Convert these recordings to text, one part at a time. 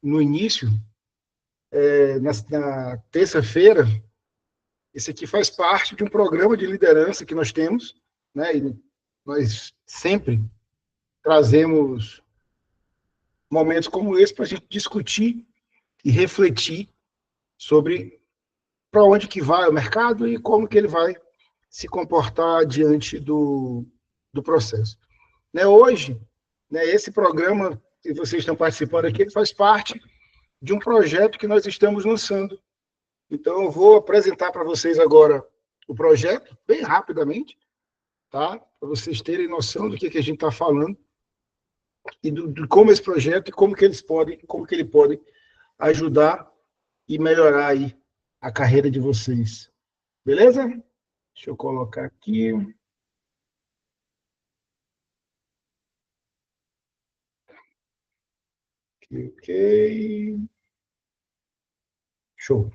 no início, na terça-feira, esse aqui faz parte de um programa de liderança que nós temos, né? E nós sempre trazemos momentos como esse para a gente discutir e refletir sobre para onde que vai o mercado e como que ele vai se comportar diante do processo. Né, hoje, né, esse programa que vocês estão participando aqui, ele faz parte de um projeto que nós estamos lançando. Então, eu vou apresentar para vocês agora o projeto, bem rapidamente, tá? Para vocês terem noção do que a gente está falando e de como esse projeto e como que ele pode ajudar e melhorar aí a carreira de vocês. Beleza? Deixa eu colocar aqui. Ok. Show.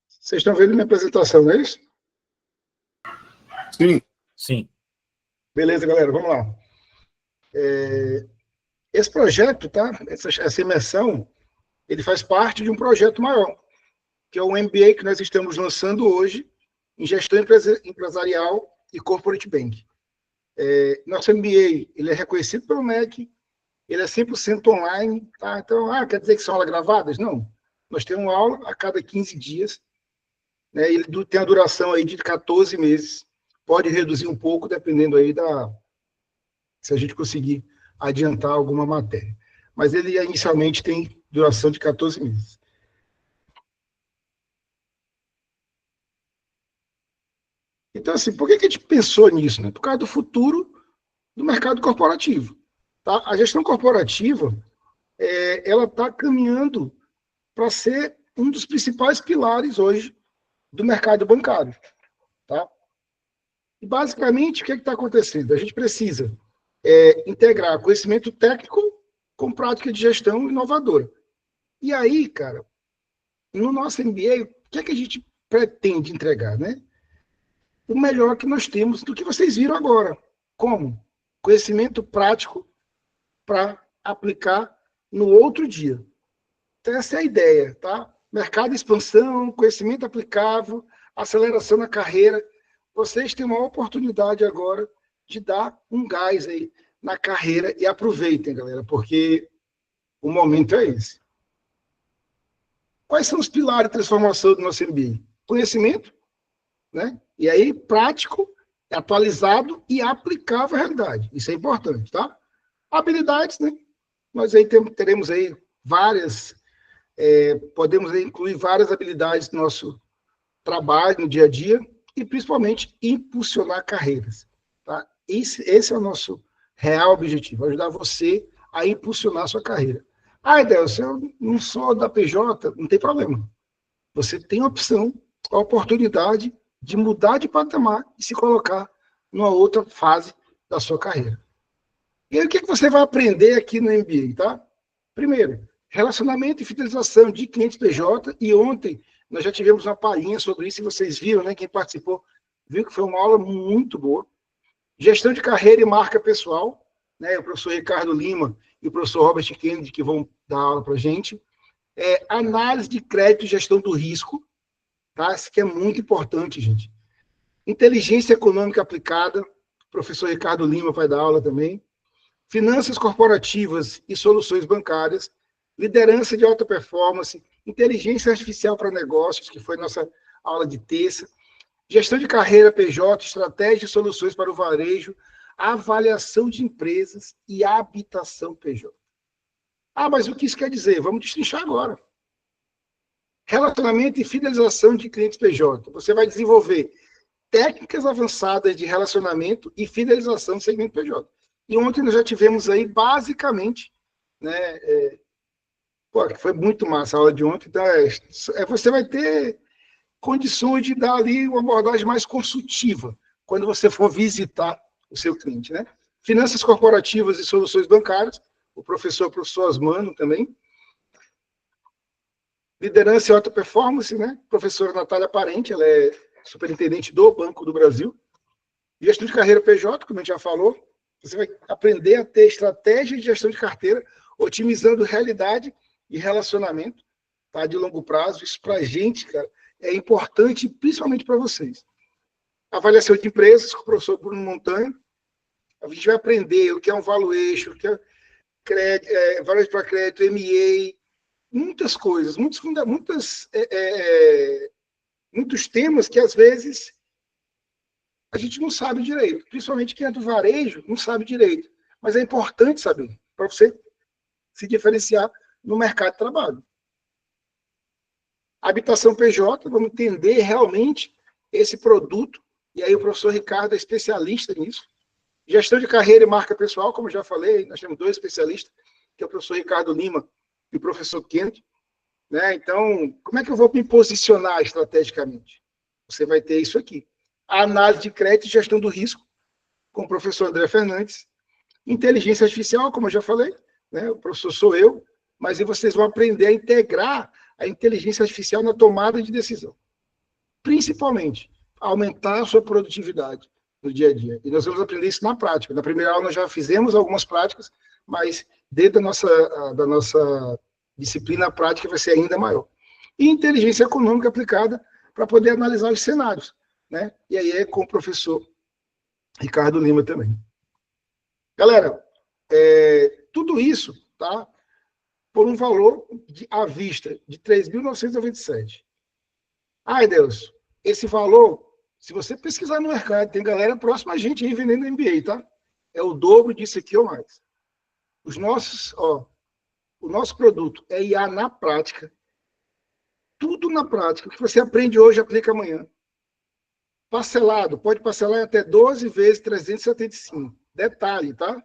Vocês estão vendo minha apresentação, não é isso? Sim. Sim. Beleza, galera, vamos lá. Esse projeto, tá? Essa imersão, ele faz parte de um projeto maior, que é o MBA que nós estamos lançando hoje em gestão empresarial e corporate bank. Nosso MBA, ele é reconhecido pelo MEC, ele é 100% online, tá? Então, quer dizer que são aulas gravadas? Não. Nós temos uma aula a cada 15 dias, né? Ele tem a duração aí de 14 meses. Pode reduzir um pouco, dependendo aí se a gente conseguir adiantar alguma matéria. Mas ele inicialmente tem duração de 14 meses. Então, assim, por que a gente pensou nisso? Né? Por causa do futuro do mercado corporativo. Tá? A gestão corporativa, ela está caminhando para ser um dos principais pilares hoje do mercado bancário. Tá? E, basicamente, o que está acontecendo? A gente precisa integrar conhecimento técnico com prática de gestão inovadora. E aí, cara, no nosso MBA, o que a gente pretende entregar, né? O melhor que nós temos do que vocês viram agora. Como? Conhecimento prático para aplicar no outro dia. Então, essa é a ideia, tá? Mercado de expansão, conhecimento aplicável, aceleração na carreira. Vocês têm uma oportunidade agora de dar um gás aí na carreira e aproveitem, galera, porque o momento é esse. Quais são os pilares de transformação do nosso MBA? Conhecimento, né? E aí, prático, atualizado e aplicável à realidade. Isso é importante, tá? Habilidades, né? Nós aí teremos aí várias, podemos aí incluir várias habilidades no nosso trabalho, no dia a dia, e principalmente impulsionar carreiras, tá? Esse é o nosso real objetivo, ajudar você a impulsionar a sua carreira. Edelson, eu não sou da PJ, não tem problema. Você tem a opção, a oportunidade de mudar de patamar e se colocar numa outra fase da sua carreira. E aí, o que você vai aprender aqui no MBA, tá? Primeiro, relacionamento e fidelização de clientes PJ, e ontem nós já tivemos uma palhinha sobre isso, e vocês viram, né? Quem participou viu que foi uma aula muito boa. Gestão de carreira e marca pessoal, né? O professor Ricardo Lima e o professor Robert Kennedy, que vão dar aula para a gente. Análise de crédito e gestão do risco, tá? Isso que é muito importante, gente. Inteligência econômica aplicada, o professor Ricardo Lima vai dar aula também. Finanças corporativas e soluções bancárias, liderança de alta performance, inteligência artificial para negócios, que foi nossa aula de terça, gestão de carreira PJ, estratégia e soluções para o varejo, avaliação de empresas e habitação PJ. Mas o que isso quer dizer? Vamos destrinchar agora. Relacionamento e fidelização de clientes PJ. Você vai desenvolver técnicas avançadas de relacionamento e fidelização do segmento PJ. E ontem nós já tivemos aí, basicamente, né, foi muito massa a aula de ontem, tá? Você vai ter condições de dar ali uma abordagem mais consultiva, quando você for visitar o seu cliente, né? Finanças corporativas e soluções bancárias, o professor Osmano também. Liderança e alta performance, né? Professora Natália Parente, ela é superintendente do Banco do Brasil. Gestão de carreira PJ, como a gente já falou. Você vai aprender a ter estratégia de gestão de carteira, otimizando realidade e relacionamento, tá? De longo prazo. Isso para a gente, cara, é importante, principalmente para vocês. Avaliação de empresas, com o professor Bruno Montanha. A gente vai aprender o que é um valuation, o que é crédito, valuation para crédito, MA, muitas coisas, muitos temas que, às vezes, a gente não sabe direito. Principalmente quem é do varejo não sabe direito. Mas é importante saber, para você se diferenciar no mercado de trabalho. Habitação PJ, vamos entender realmente esse produto. E aí o professor Ricardo é especialista nisso. Gestão de carreira e marca pessoal, como eu já falei, nós temos 2 especialistas, que é o professor Ricardo Lima e o professor Kennedy. Né? Então, como é que eu vou me posicionar estrategicamente? Você vai ter isso aqui. A análise de crédito e gestão do risco, com o professor André Fernandes. Inteligência artificial, como eu já falei, né? O professor sou eu, mas aí vocês vão aprender a integrar a inteligência artificial na tomada de decisão. Principalmente, aumentar a sua produtividade no dia a dia. E nós vamos aprender isso na prática. Na primeira aula nós já fizemos algumas práticas, mas dentro da nossa disciplina prática vai ser ainda maior. E inteligência econômica aplicada para poder analisar os cenários. Né? E aí é com o professor Ricardo Lima também. Galera, tudo isso, tá? Por um valor à vista de R$ 3.997. Ai, Deus, esse valor, se você pesquisar no mercado, tem galera próxima a gente aí vendendo MBA, tá? É o dobro disso aqui ou mais. O nosso produto é IA na prática. Tudo na prática. O que você aprende hoje, aplica amanhã. Parcelado, pode parcelar em até 12 vezes 375. Detalhe, tá?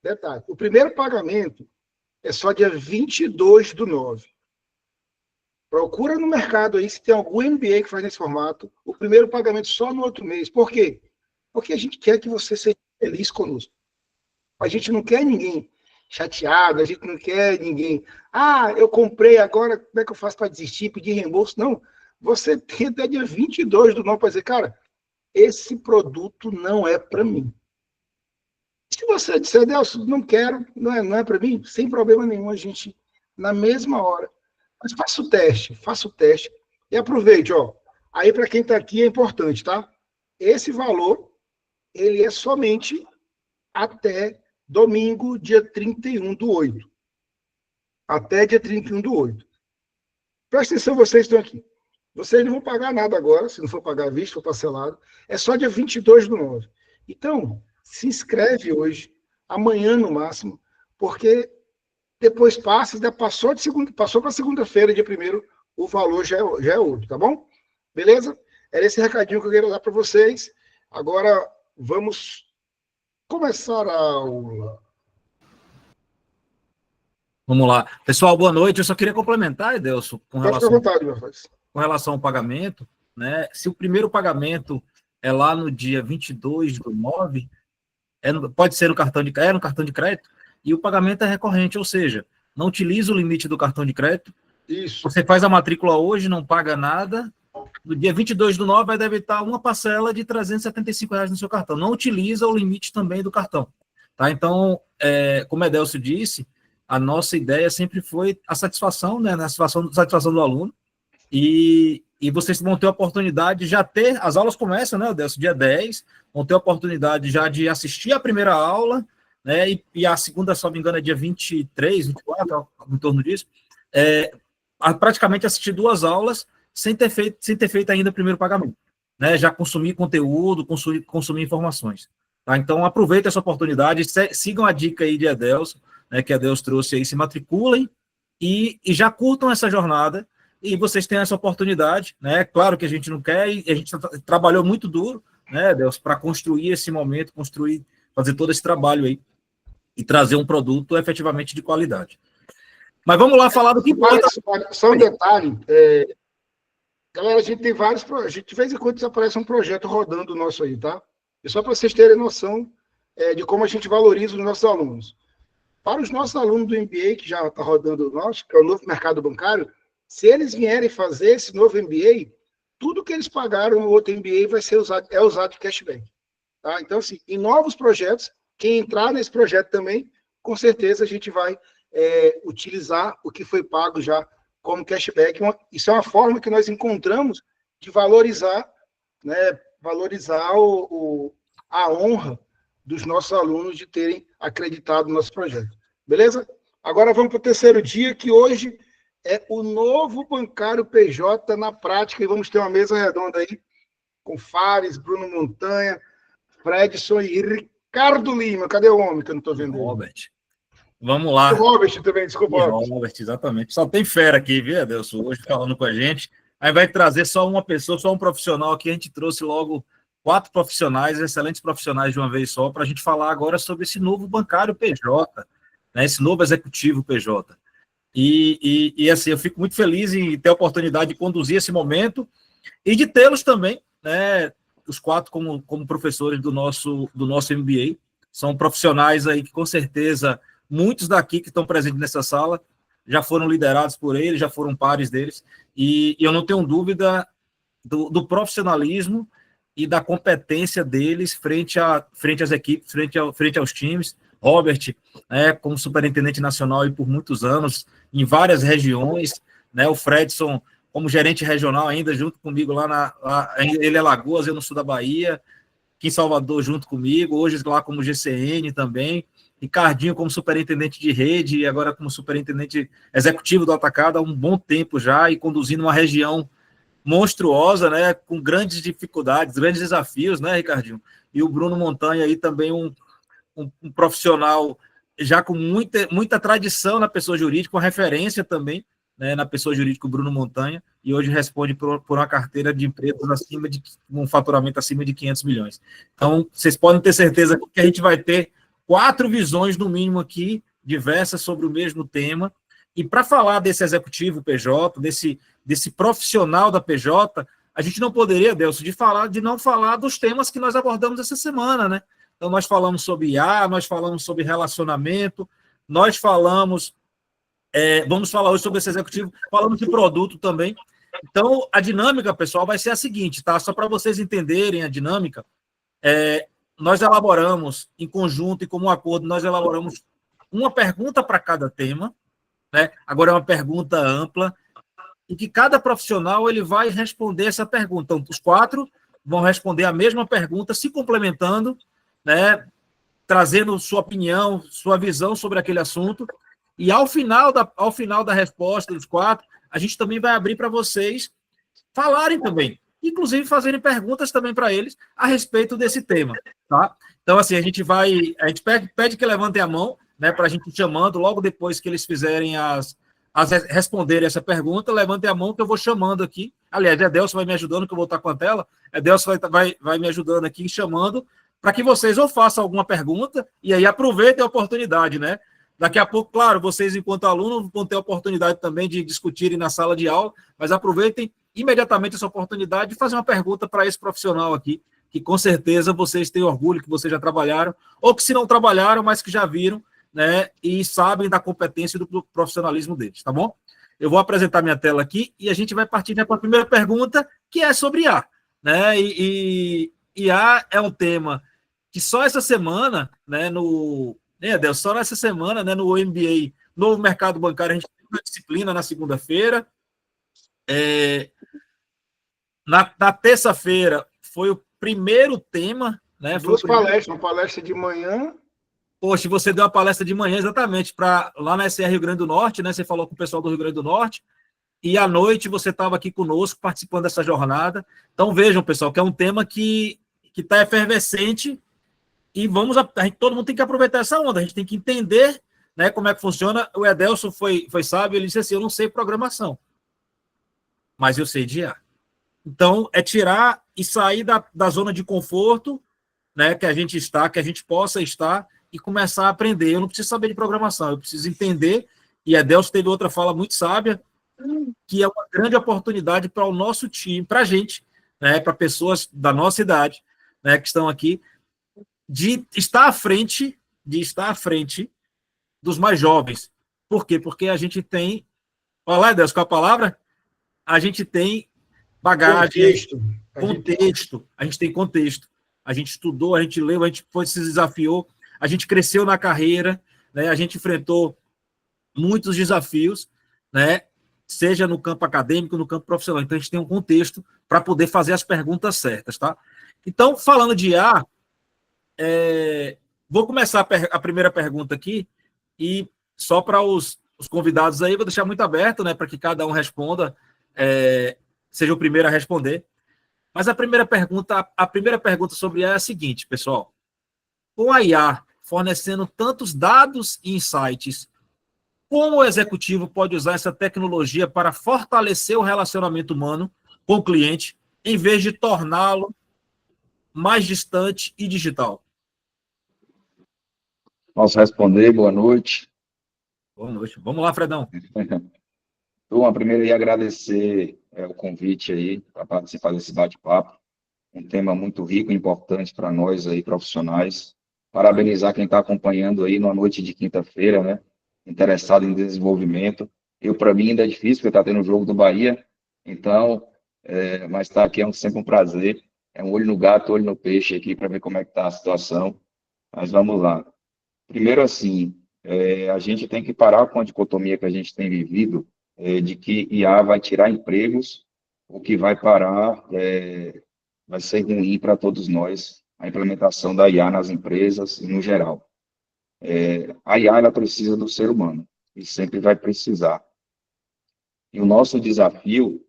Detalhe. O primeiro pagamento é só dia 22/9. Procura no mercado aí se tem algum MBA que faz nesse formato. O primeiro pagamento só no outro mês. Por quê? Porque a gente quer que você seja feliz conosco. A gente não quer ninguém chateado, a gente não quer ninguém. Ah, eu comprei agora, como é que eu faço para desistir, pedir reembolso? Não. Você tem até dia 22/9 para dizer, cara, esse produto não é para mim. Se você disser, Delcio, não quero, não é para mim, sem problema nenhum, a gente, na mesma hora. Mas faça o teste e aproveite, ó. Aí, para quem está aqui, é importante, tá? Esse valor, ele é somente até domingo, dia 31/8. Até dia 31/8. Presta atenção, vocês estão aqui. Vocês não vão pagar nada agora, se não for pagar à vista ou parcelado. É só dia 22/9. Então, se inscreve hoje, amanhã no máximo, porque depois passou para segunda-feira, dia 1º, o valor já é outro, tá bom? Beleza? Era esse recadinho que eu queria dar para vocês. Agora, vamos começar a aula. Vamos lá. Pessoal, boa noite. Eu só queria complementar, Edelson, com relação ao pagamento, né? Se o primeiro pagamento é lá no dia 22/9, pode ser no cartão de crédito, e o pagamento é recorrente, ou seja, não utiliza o limite do cartão de crédito. Isso. Você faz a matrícula hoje, não paga nada. No dia 22/9 vai debitar uma parcela de R$ 375 no seu cartão. Não utiliza o limite também do cartão. Tá? Então, como Edelcio disse, a nossa ideia sempre foi a satisfação, né, satisfação do aluno, e vocês vão ter a oportunidade de já ter, as aulas começam, né, Edelcio, dia 10, vão ter a oportunidade já de assistir a primeira aula, né, e a segunda, se não me engano, é dia 23, 24, em torno disso, praticamente assistir 2 aulas sem ter feito ainda o primeiro pagamento, né, já consumir conteúdo, consumir informações. Tá? Então, aproveitem essa oportunidade, sigam a dica aí de Edelcio, né, que Edelcio trouxe aí, se matriculem e já curtam essa jornada, e vocês têm essa oportunidade, né? Claro que a gente não quer, e a gente trabalhou muito duro, né, Edelcio, para construir esse momento, fazer todo esse trabalho aí, e trazer um produto efetivamente de qualidade. Mas vamos lá falar do que importa. Só um detalhe, galera, a gente tem vários projetos, de vez em quando aparece um projeto rodando nosso aí, tá? E só para vocês terem noção de como a gente valoriza os nossos alunos. Para os nossos alunos do MBA, que já está rodando o nosso, que é o novo mercado bancário, se eles vierem fazer esse novo MBA, tudo que eles pagaram no outro MBA vai ser usado de cashback. Tá? Então, assim, em novos projetos, quem entrar nesse projeto também, com certeza a gente vai utilizar o que foi pago já como cashback. Isso é uma forma que nós encontramos de valorizar, né, a honra dos nossos alunos de terem acreditado no nosso projeto. Beleza? Agora vamos para o terceiro dia, que hoje é o novo bancário PJ na prática, e vamos ter uma mesa redonda aí com Fares, Bruno Montanha, Fredson e Ricardo Lima. Cadê o homem que eu não estou vendo? Robert. Vamos lá. O Robert também, desculpa. Robert, exatamente. Só tem fera aqui, viu, Adelson? Hoje falando com a gente. Aí vai trazer só uma pessoa, só um profissional aqui. A gente trouxe logo 4 profissionais, excelentes profissionais de uma vez só, para a gente falar agora sobre esse novo bancário PJ, né, esse novo executivo PJ. E assim, eu fico muito feliz em ter a oportunidade de conduzir esse momento e de tê-los também, né, os 4 como professores do nosso MBA. São profissionais aí que, com certeza, muitos daqui que estão presentes nessa sala já foram liderados por eles, já foram pares deles, e eu não tenho dúvida do profissionalismo e da competência deles frente às equipes, frente aos times. Robert, né, como superintendente nacional e por muitos anos, em várias regiões, né, o Fredson como gerente regional ainda, junto comigo ele é Lagoas, eu no sul da Bahia, aqui em Salvador junto comigo, hoje lá como GCN também, Ricardinho como superintendente de rede e agora como superintendente executivo do Atacado há um bom tempo já e conduzindo uma região monstruosa, né, com grandes dificuldades, grandes desafios, né, Ricardinho? E o Bruno Montanha aí também um profissional já com muita tradição na pessoa jurídica, com referência também, né, na pessoa jurídica, o Bruno Montanha, e hoje responde por uma carteira de empresas um faturamento acima de 500 milhões. Então, vocês podem ter certeza que a gente vai ter 4 visões, no mínimo, aqui, diversas sobre o mesmo tema. E para falar desse executivo PJ, desse profissional da PJ, a gente não poderia, Delcio, de não falar dos temas que nós abordamos essa semana, né? Então, nós falamos sobre IA, nós falamos sobre relacionamento, nós falamos, vamos falar hoje sobre esse executivo, falamos de produto também. Então, a dinâmica, pessoal, vai ser a seguinte, tá? Só para vocês entenderem a dinâmica, nós elaboramos em conjunto e como um acordo, nós elaboramos uma pergunta para cada tema, né? Agora é uma pergunta ampla, e que cada profissional ele vai responder essa pergunta. Então, os 4 vão responder a mesma pergunta, se complementando, né? Trazendo sua opinião, sua visão sobre aquele assunto, e ao final da resposta dos 4, a gente também vai abrir para vocês falarem também, inclusive fazerem perguntas também para eles a respeito desse tema, tá? Então, assim, a gente pede que levantem a mão, né, para a gente ir chamando, logo depois que eles fizerem responderem essa pergunta, levantem a mão que eu vou chamando aqui. Aliás, Delcio vai me ajudando, que eu vou estar com a tela. Delcio vai me ajudando aqui, chamando, para que vocês ou façam alguma pergunta, e aí aproveitem a oportunidade, né? Daqui a pouco, claro, vocês, enquanto alunos, vão ter a oportunidade também de discutirem na sala de aula, mas aproveitem imediatamente essa oportunidade de fazer uma pergunta para esse profissional aqui, que com certeza vocês têm orgulho, que vocês já trabalharam, ou que se não trabalharam, mas que já viram, né, e sabem da competência e do profissionalismo deles, tá bom? Eu vou apresentar minha tela aqui e a gente vai partir para a primeira pergunta, que é sobre IA, né? E IA é um tema que só essa semana, né, só nessa semana, né, no MBA, no mercado bancário, a gente tem uma disciplina na segunda-feira. Na terça-feira foi o primeiro tema, né? Duas palestras, uma palestra de manhã. Poxa, você deu a palestra de manhã exatamente lá na SR Rio Grande do Norte, né? Você falou com o pessoal do Rio Grande do Norte, e à noite você estava aqui conosco participando dessa jornada. Então vejam, pessoal, que é um tema que está efervescente e todo mundo tem que aproveitar essa onda, a gente tem que entender, né, como é que funciona. O Edelson foi sábio, ele disse assim: eu não sei programação, mas eu sei de IA. Então, é tirar e sair da zona de conforto, né, que a gente possa estar, e começar a aprender. Eu não preciso saber de programação, eu preciso entender, e Edelson teve outra fala muito sábia, que é uma grande oportunidade para o nosso time, para a gente, né, para pessoas da nossa idade, né, que estão aqui, de estar à frente dos mais jovens. Por quê? Porque a gente tem, olha lá, Edelson, com a palavra, a gente tem bagagem, contexto, a gente tem contexto, a gente estudou, a gente leu, a gente se desafiou, a gente cresceu na carreira, né? A gente enfrentou muitos desafios, né? Seja no campo acadêmico, no campo profissional. Então, a gente tem um contexto para poder fazer as perguntas certas, tá? Então, falando de IA, vou começar a primeira pergunta aqui, e só para os convidados aí, vou deixar muito aberto, né, para que cada um responda, seja o primeiro a responder. Mas a primeira pergunta sobre IA é a seguinte, pessoal. Com a IA fornecendo tantos dados e insights, como o executivo pode usar essa tecnologia para fortalecer o relacionamento humano com o cliente, em vez de torná-lo mais distante e digital? Posso responder? Boa noite. Boa noite. Vamos lá, Fredão. Então, primeiro aí agradecer o convite aí para participar desse bate-papo. Um tema muito rico e importante para nós aí, profissionais. Parabenizar quem está acompanhando aí numa noite de quinta-feira, né? Interessado em desenvolvimento. Para mim, ainda é difícil, porque está tendo o jogo do Bahia. Então, mas estar aqui é sempre um prazer. É um olho no gato, olho no peixe aqui, para ver como é que está a situação. Mas vamos lá. Primeiro, assim, a gente tem que parar com a dicotomia que a gente tem vivido, de que IA vai tirar empregos, o que vai parar vai ser ruim para todos nós, a implementação da IA nas empresas e no geral. A IA, ela precisa do ser humano, e sempre vai precisar. E o nosso desafio,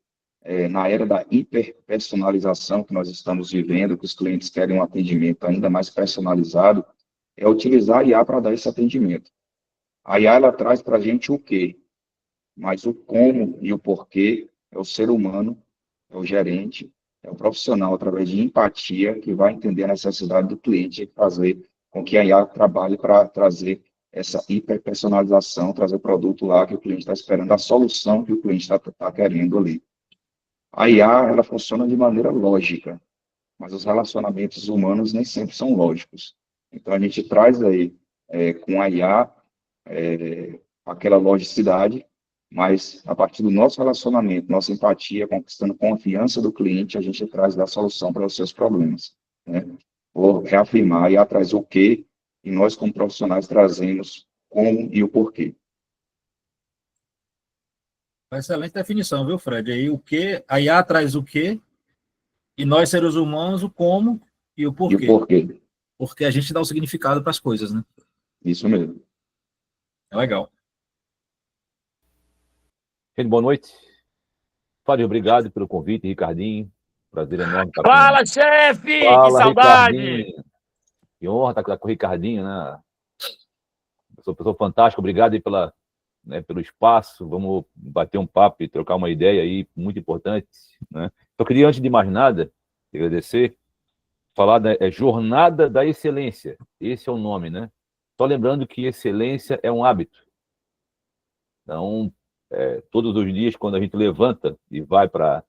na era da hiperpersonalização que nós estamos vivendo, que os clientes querem um atendimento ainda mais personalizado, é utilizar a IA para dar esse atendimento. A IA, ela traz para a gente o quê? Mas o como e o porquê é o ser humano, é o gerente, é o profissional, através de empatia, que vai entender a necessidade do cliente e fazer com que a IA trabalhe para trazer essa hiperpersonalização, trazer o produto lá que o cliente está esperando, a solução que o cliente está querendo ali. A IA, ela funciona de maneira lógica, mas os relacionamentos humanos nem sempre são lógicos. Então, a gente traz aí, com a IA, aquela logicidade, mas a partir do nosso relacionamento, nossa empatia, conquistando confiança do cliente, a gente traz a solução para os seus problemas, né? Vou reafirmar, e atrás o quê, e nós, como profissionais, trazemos como e o porquê. Excelente definição, viu, Fred? Aí o que, a IA traz o quê, e nós, seres humanos, o como e o porquê. E o porquê. Porque a gente dá o significado para as coisas, né? Isso mesmo. É legal. Gente, boa noite. Fábio, obrigado pelo convite, Ricardinho. Prazer enorme estar Fala, chefe! Fala, Que saudade! Ricardinho. Que honra estar com o Ricardinho, né? Pessoa fantástica, obrigado aí pelo espaço. Vamos bater um papo e trocar uma ideia aí, muito importante, né? Eu queria, antes de mais nada, agradecer, falar da Jornada da Excelência. Esse é o nome, né? Só lembrando que excelência é um hábito. Então, todos os dias, quando a gente levanta e vai para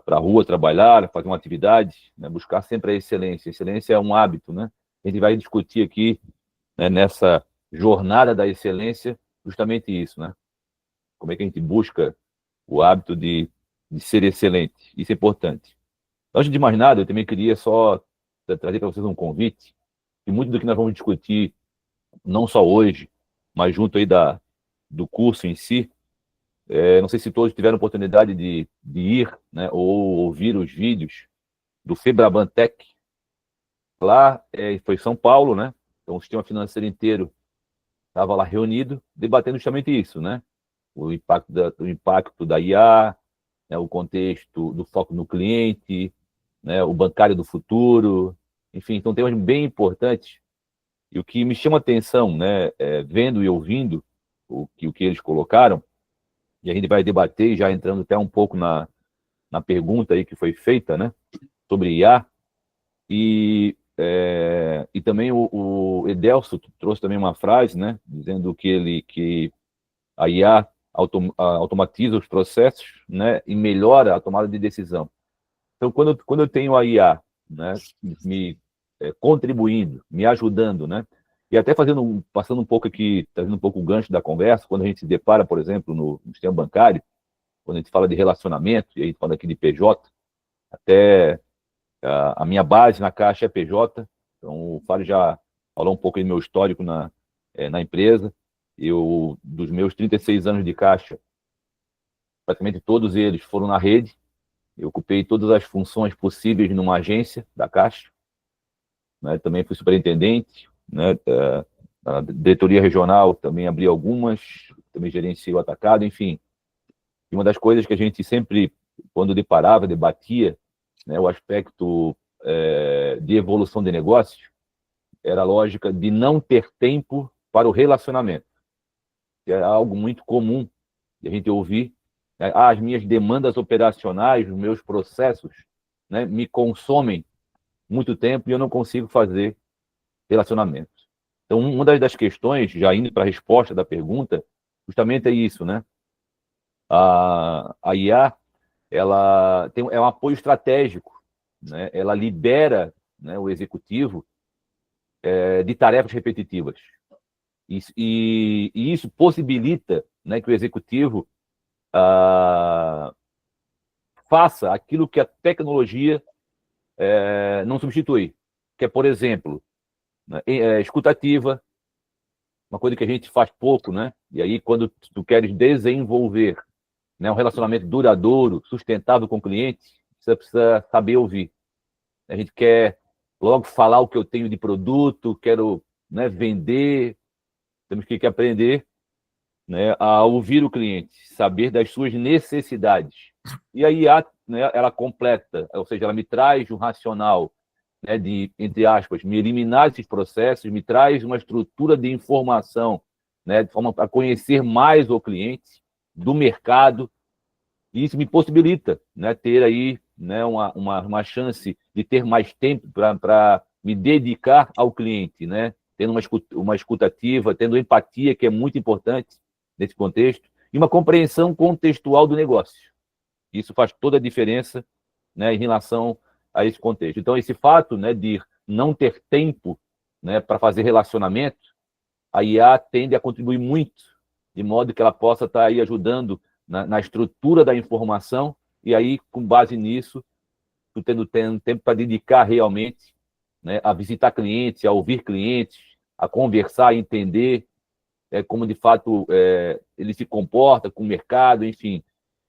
a rua trabalhar, fazer uma atividade, né, buscar sempre a excelência. Excelência é um hábito, né? A gente vai discutir aqui, né, nessa jornada da excelência, justamente isso, né? Como é que a gente busca o hábito de ser excelente. Isso é importante. Antes de mais nada, eu também queria só trazer para vocês um convite, e muito do que nós vamos discutir, não só hoje, mas junto aí do curso em si. Não sei se todos tiveram oportunidade de ir, né, ou ouvir os vídeos do Febrabantec. Lá foi São Paulo, né? Então o sistema financeiro inteiro estava lá reunido, debatendo justamente isso, né? O impacto da IA, né, o contexto do foco no cliente, né, o bancário do futuro, enfim, então temas bem importantes. E o que me chama a atenção, né, vendo e ouvindo o que eles colocaram, e a gente vai debater, já entrando até um pouco na pergunta aí que foi feita, né, sobre IA, e também o Edelso trouxe também uma frase, né, dizendo que a IA automatiza os processos, né, e melhora a tomada de decisão. Então, quando eu tenho a IA, né, me contribuindo, me ajudando, né, e até passando um pouco aqui, trazendo um pouco o gancho da conversa, quando a gente se depara, por exemplo, no sistema bancário, quando a gente fala de relacionamento, e aí falando aqui de PJ, até a minha base na Caixa é PJ, então o Fábio já falou um pouco do meu histórico na empresa, dos meus 36 anos de Caixa, praticamente todos eles foram na rede. Eu ocupei todas as funções possíveis numa agência da Caixa, né? Também fui superintendente, né? A diretoria regional também abri algumas, também gerenciei o atacado, enfim. E uma das coisas que a gente sempre, quando debatia, né, o aspecto de evolução de negócios, era a lógica de não ter tempo para o relacionamento, que é algo muito comum de a gente ouvir, né? As minhas demandas operacionais, os meus processos, né, me consomem muito tempo e eu não consigo fazer relacionamentos. Então, uma das questões, já indo para a resposta da pergunta, justamente é isso, né? A IA, ela é um apoio estratégico, né? Ela libera, né, o executivo de tarefas repetitivas. E isso possibilita, né, que o executivo faça aquilo que a tecnologia não substitui, que é, por exemplo, né, escutativa, uma coisa que a gente faz pouco, né? E aí, quando tu queres desenvolver, né, um relacionamento duradouro, sustentável com o cliente, você precisa saber ouvir. A gente quer logo falar o que eu tenho de produto, quero, né, vender, temos que aprender, né, a ouvir o cliente, saber das suas necessidades. E a IA, né, ela completa, ou seja, ela me traz um racional, né, de, entre aspas, me eliminar esses processos, me traz uma estrutura de informação, né, de forma a conhecer mais o cliente, do mercado, e isso me possibilita, né, ter aí, né, uma chance de ter mais tempo para me dedicar ao cliente, né, tendo uma escutativa, tendo empatia, que é muito importante nesse contexto, e uma compreensão contextual do negócio. Isso faz toda a diferença, né, em relação a esse contexto. Então, esse fato, né, de não ter tempo, né, para fazer relacionamento, a IA tende a contribuir muito, de modo que ela possa estar aí ajudando na estrutura da informação, e aí, com base nisso, tu tendo tempo para dedicar realmente, né, a visitar clientes, a ouvir clientes, a conversar, a entender como, de fato, ele se comporta com o mercado, enfim.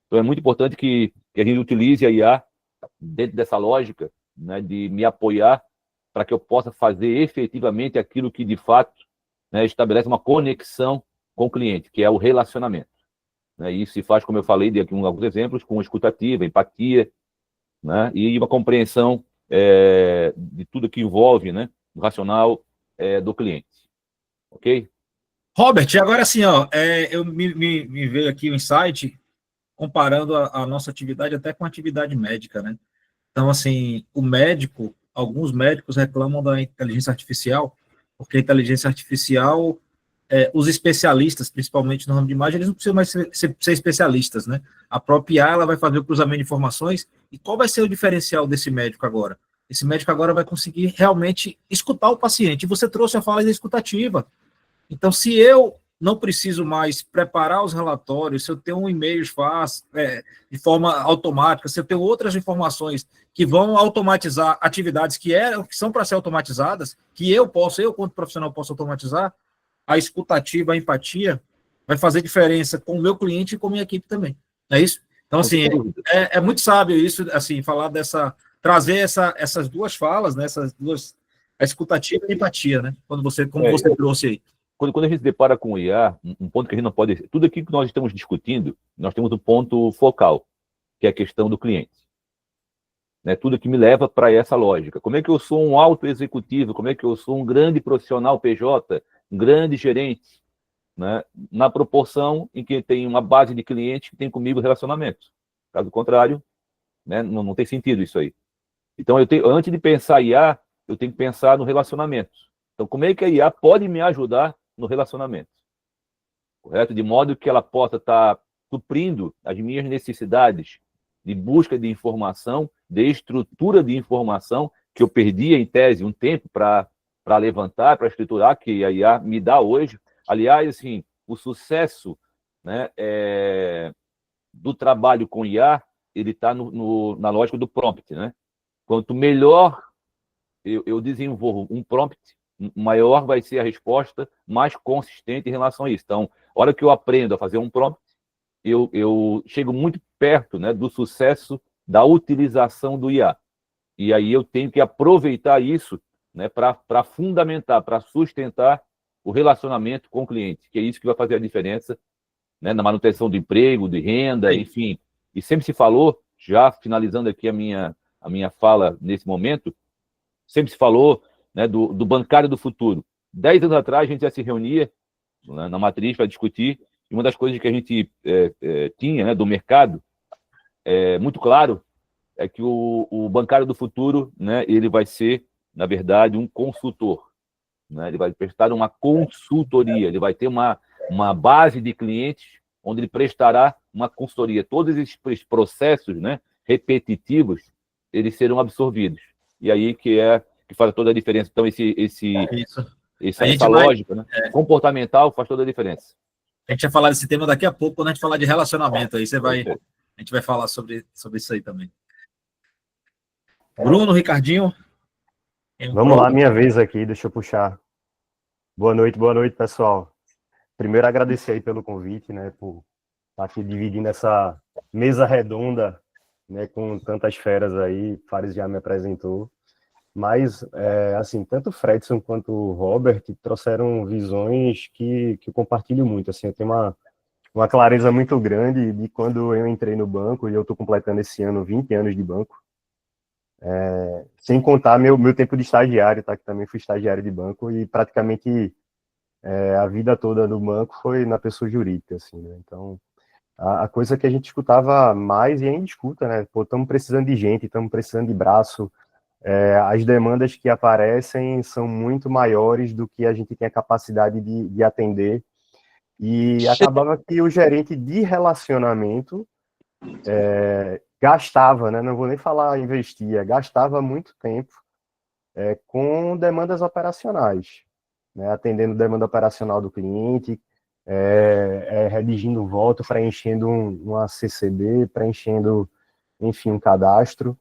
Então, é muito importante que a gente utilize a IA dentro dessa lógica, né, de me apoiar para que eu possa fazer efetivamente aquilo que, de fato, né, estabelece uma conexão com o cliente, que é o relacionamento. Né? Isso se faz, como eu falei, de aqui alguns exemplos, com escutativa, empatia, né, e uma compreensão de tudo que envolve, né, o racional do cliente. Ok? Robert, agora sim, ó, me veio aqui um insight comparando a nossa atividade até com a atividade médica, né? Então, assim, alguns médicos reclamam da inteligência artificial, porque a inteligência artificial, os especialistas, principalmente no ramo de imagem, eles não precisam mais ser especialistas, né? A própria IA, ela vai fazer o cruzamento de informações, e qual vai ser o diferencial desse médico agora? Esse médico agora vai conseguir realmente escutar o paciente. E você trouxe a fala da escutativa. Então, se eu não preciso mais preparar os relatórios, se eu tenho um e-mail fácil, de forma automática, se eu tenho outras informações que vão automatizar atividades que são para ser automatizadas, que eu, quanto profissional, posso automatizar, a escutativa, a empatia, vai fazer diferença com o meu cliente e com a minha equipe também. Não é isso? Então, assim, é muito sábio isso, assim, falar trazer essas duas falas, né, a escutativa e a empatia, né? Como você trouxe aí. Quando a gente se depara com o IA, um ponto que a gente não pode... Tudo aquilo que nós estamos discutindo, nós temos um ponto focal, que é a questão do cliente. Né? Tudo que me leva para essa lógica. Como é que eu sou um alto executivo? Como é que eu sou um grande profissional PJ, um grande gerente? Né? Na proporção em que tem uma base de clientes que tem comigo relacionamento. Caso contrário, né, não tem sentido isso aí. Então, antes de pensar em IA, eu tenho que pensar no relacionamento. Então, como é que a IA pode me ajudar no relacionamento? Correto? De modo que ela possa estar suprindo as minhas necessidades de busca de informação, de estrutura de informação, que eu perdia, em tese, um tempo para levantar, para estruturar, que a IA me dá hoje. Aliás, assim, o sucesso, né, do trabalho com IA, ele está na lógica do prompt. Né? Quanto melhor eu desenvolvo um prompt, maior vai ser a resposta mais consistente em relação a isso. Então, a hora que eu aprendo a fazer um prompt, eu chego muito perto, né, do sucesso da utilização do IA. E aí eu tenho que aproveitar isso, né, para fundamentar, para sustentar o relacionamento com o cliente, que é isso que vai fazer a diferença, né, na manutenção do emprego, de renda, enfim. E sempre se falou, já finalizando aqui a minha fala nesse momento, sempre se falou, né, do bancário do futuro. 10 anos atrás, a gente já se reunia, né, na matriz para discutir, e uma das coisas que a gente tinha, né, do mercado, muito claro, é que o bancário do futuro, né, ele vai ser, na verdade, um consultor. Né? Ele vai prestar uma consultoria, ele vai ter uma base de clientes onde ele prestará uma consultoria. Todos esses processos, né, repetitivos, eles serão absorvidos. E aí que faz toda a diferença. Então, essa lógica, né, comportamental faz toda a diferença. A gente vai falar desse tema daqui a pouco, quando a gente falar de relacionamento. Aí a gente vai falar sobre isso aí também. Bruno, Ricardinho. Vamos lá, minha vez aqui, deixa eu puxar. Boa noite, pessoal. Primeiro, agradecer aí pelo convite, né, por estar aqui dividindo essa mesa redonda, né, com tantas feras aí. Fares já me apresentou. Mas, assim, tanto o Fredson quanto o Robert trouxeram visões que eu compartilho muito. Assim, eu tenho uma clareza muito grande de quando eu entrei no banco, e eu estou completando esse ano 20 anos de banco, sem contar meu tempo de estagiário, tá? Que também fui estagiário de banco, e praticamente a vida toda no banco foi na pessoa jurídica, assim, né? Então, a coisa que a gente escutava mais, e ainda escuta, né? Pô, estamos precisando de gente, estamos precisando de braço, as demandas que aparecem são muito maiores do que a gente tem a capacidade de atender, e acabava que o gerente de relacionamento gastava, né, não vou nem falar investia, gastava muito tempo com demandas operacionais, né, atendendo demanda operacional do cliente, redigindo voto, preenchendo uma CCB, preenchendo, enfim, um cadastro.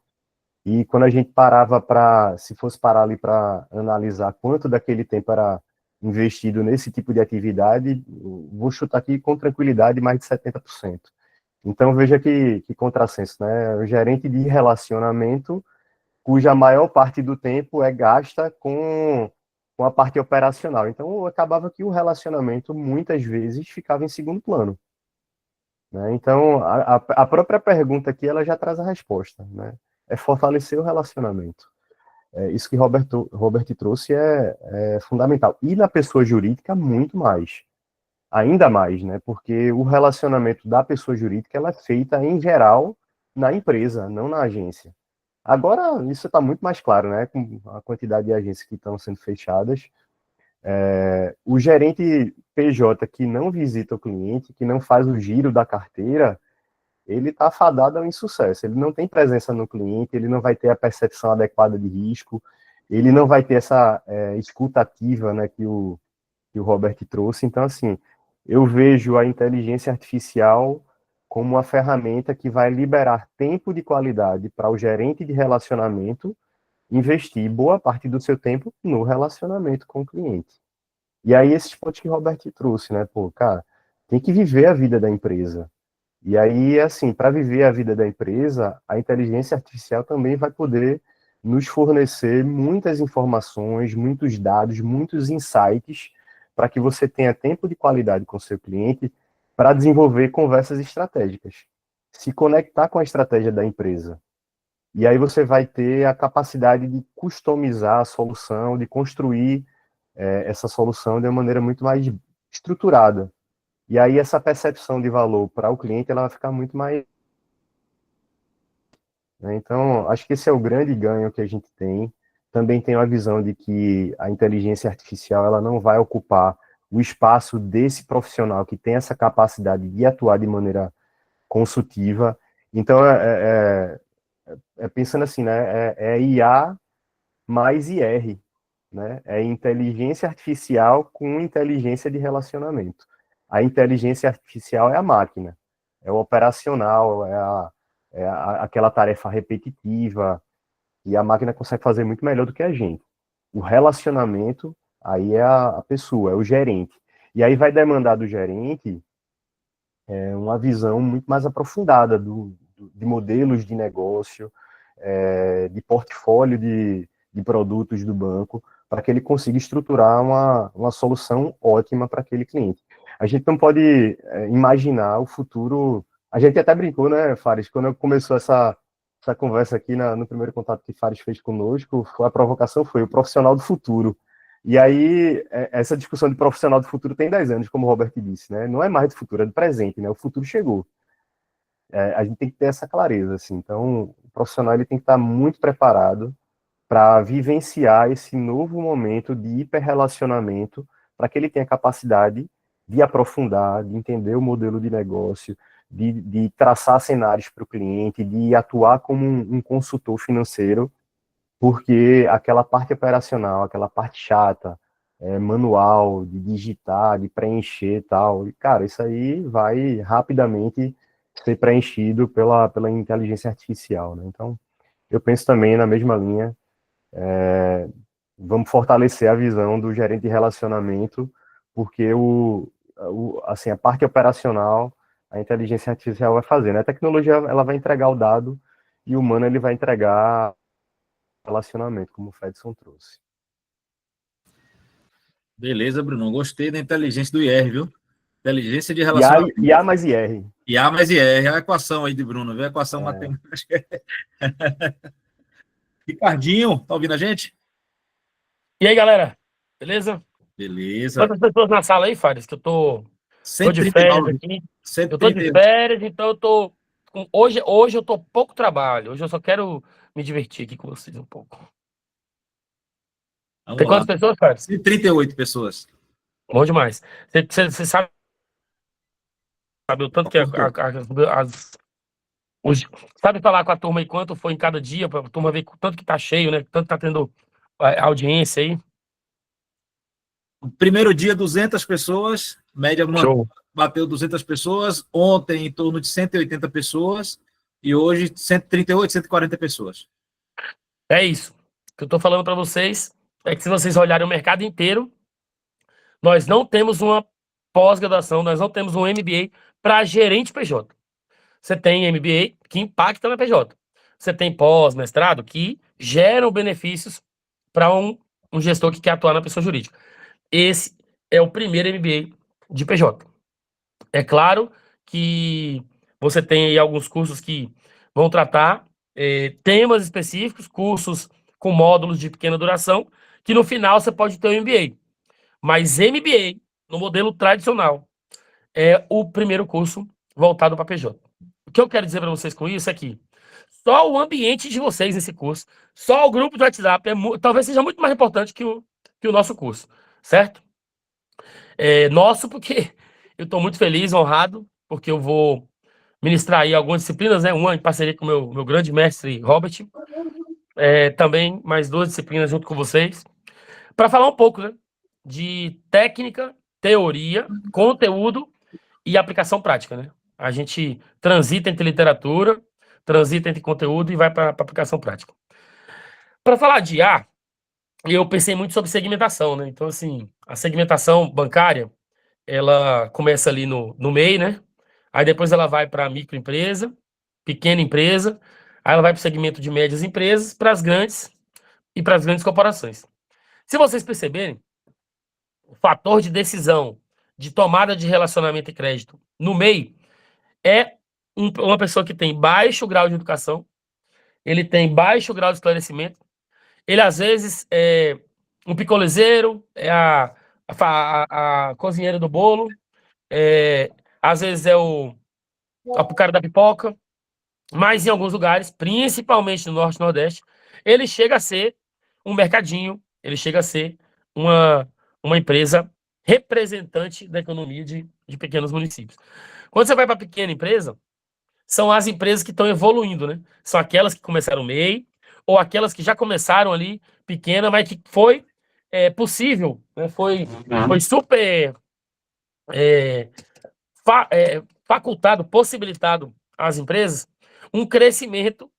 E quando a gente parava se fosse parar ali para analisar quanto daquele tempo era investido nesse tipo de atividade, vou chutar aqui com tranquilidade mais de 70%. Então, veja que contrassenso, né? O gerente de relacionamento, cuja maior parte do tempo é gasta com a parte operacional. Então, acabava que o relacionamento, muitas vezes, ficava em segundo plano. Né? Então, a própria pergunta aqui, ela já traz a resposta, né? É fortalecer o relacionamento. Isso que Robert trouxe é fundamental. E na pessoa jurídica, muito mais. Ainda mais, né? Porque o relacionamento da pessoa jurídica ela é feita, em geral, na empresa, não na agência. Agora, isso está muito mais claro, né? Com a quantidade de agências que estão sendo fechadas. O gerente PJ que não visita o cliente, que não faz o giro da carteira, ele está fadado ao insucesso. Ele não tem presença no cliente, ele não vai ter a percepção adequada de risco, ele não vai ter essa escuta ativa, né, que o Robert trouxe. Então, assim, eu vejo a inteligência artificial como uma ferramenta que vai liberar tempo de qualidade para o gerente de relacionamento investir boa parte do seu tempo no relacionamento com o cliente. E aí, esses pontos que o Robert trouxe, né, pô, cara, tem que viver a vida da empresa. E aí, assim, para viver a vida da empresa, a inteligência artificial também vai poder nos fornecer muitas informações, muitos dados, muitos insights, para que você tenha tempo de qualidade com o seu cliente para desenvolver conversas estratégicas, se conectar com a estratégia da empresa. E aí você vai ter a capacidade de customizar a solução, de construir essa solução de uma maneira muito mais estruturada. E aí essa percepção de valor para o cliente, ela vai ficar muito mais... Então, acho que esse é o grande ganho que a gente tem. Também tenho a visão de que a inteligência artificial, ela não vai ocupar o espaço desse profissional que tem essa capacidade de atuar de maneira consultiva. Então, pensando assim, né, IA mais IR, né? É inteligência artificial com inteligência de relacionamento. A inteligência artificial é a máquina, é o operacional, aquela tarefa repetitiva, e a máquina consegue fazer muito melhor do que a gente. O relacionamento Aí é a pessoa, é o gerente. E aí vai demandar do gerente uma visão muito mais aprofundada de modelos de negócio, de portfólio de produtos do banco, para que ele consiga estruturar uma solução ótima para aquele cliente. A gente não pode imaginar o futuro. A gente até brincou, né, Fares, quando começou essa conversa aqui no primeiro contato que Fares fez conosco, a provocação foi o profissional do futuro. E aí, essa discussão de profissional do futuro tem 10 anos, como o Robert disse, né? Não é mais do futuro, é do presente, né? O futuro chegou. A gente tem que ter essa clareza, assim. Então, o profissional ele tem que estar muito preparado para vivenciar esse novo momento de hiperrelacionamento, para que ele tenha capacidade de aprofundar, de entender o modelo de negócio, de traçar cenários para o cliente, de atuar como um consultor financeiro, porque aquela parte operacional, aquela parte chata, manual, de digitar, de preencher e tal, e, cara, isso aí vai rapidamente ser preenchido pela inteligência artificial, né? Então, eu penso também na mesma linha, vamos fortalecer a visão do gerente de relacionamento, porque assim, a parte operacional, a inteligência artificial vai fazer, né? A tecnologia, ela vai entregar o dado e o humano, ele vai entregar relacionamento, como o Fedson trouxe. Beleza, Bruno. Gostei da inteligência do IR, viu? Inteligência de relacionamento. IA mais IR. IA mais IR. A equação aí de Bruno, viu? A equação É. matemática. Ricardinho, tá ouvindo a gente? E aí, galera? Beleza? Beleza. Quantas pessoas na sala aí, Fares? Que eu tô de férias 139. aqui. Eu tô de 131. férias, então eu tô... Hoje eu tô pouco trabalho. Hoje eu só quero me divertir aqui com vocês um pouco. Vamos Tem lá. quantas pessoas, Fares? 138 pessoas. Bom demais. Você sabe o tanto que sabe falar com a turma aí quanto foi em cada dia, pra turma ver o tanto que tá cheio, né? Tanto que tá tendo audiência aí. O primeiro dia, 200 pessoas. Média Show. bateu 200 pessoas. Ontem, em torno de 180 pessoas. E hoje, 138, 140 pessoas. É isso. O que eu tô falando para vocês é que se vocês olharem o mercado inteiro, nós não temos uma pós-graduação, nós não temos um MBA para gerente PJ. Você tem MBA que impacta na PJ. Você tem pós-mestrado que geram benefícios para um gestor que quer atuar na pessoa jurídica. Esse é o primeiro MBA de PJ. É claro que você tem aí alguns cursos que vão tratar temas específicos, cursos com módulos de pequena duração, que no final você pode ter um MBA. Mas MBA, no modelo tradicional, é o primeiro curso voltado para PJ. O que eu quero dizer para vocês com isso é que só o ambiente de vocês nesse curso, só o grupo do WhatsApp, talvez seja muito mais importante que o nosso curso, certo? Nosso, porque eu estou muito feliz, honrado, porque eu vou ministrar aí algumas disciplinas, né? Uma em parceria com o meu grande mestre, Robert. Também mais 2 disciplinas junto com vocês, para falar um pouco, né? De técnica, teoria, conteúdo e aplicação prática, né? A gente transita entre literatura, transita entre conteúdo e vai para aplicação prática. Para falar de IA, eu pensei muito sobre segmentação, né? Então, assim, a segmentação bancária, ela começa ali no MEI, né? Aí depois ela vai para a microempresa, pequena empresa, aí ela vai para o segmento de médias empresas, para as grandes e para as grandes corporações. Se vocês perceberem, o fator de decisão de tomada de relacionamento e crédito no MEI é uma pessoa que tem baixo grau de educação, ele tem baixo grau de esclarecimento, ele às vezes é um picolezeiro, é a cozinheira do bolo, às vezes é o cara da pipoca, mas em alguns lugares, principalmente no Norte e Nordeste, ele chega a ser um mercadinho, ele chega a ser uma empresa representante da economia de pequenos municípios. Quando você vai para pequena empresa, são as empresas que estão evoluindo, né? São aquelas que começaram MEI, ou aquelas que já começaram ali pequena, mas que foi possível, né? Foi super facultado, possibilitado às empresas um crescimento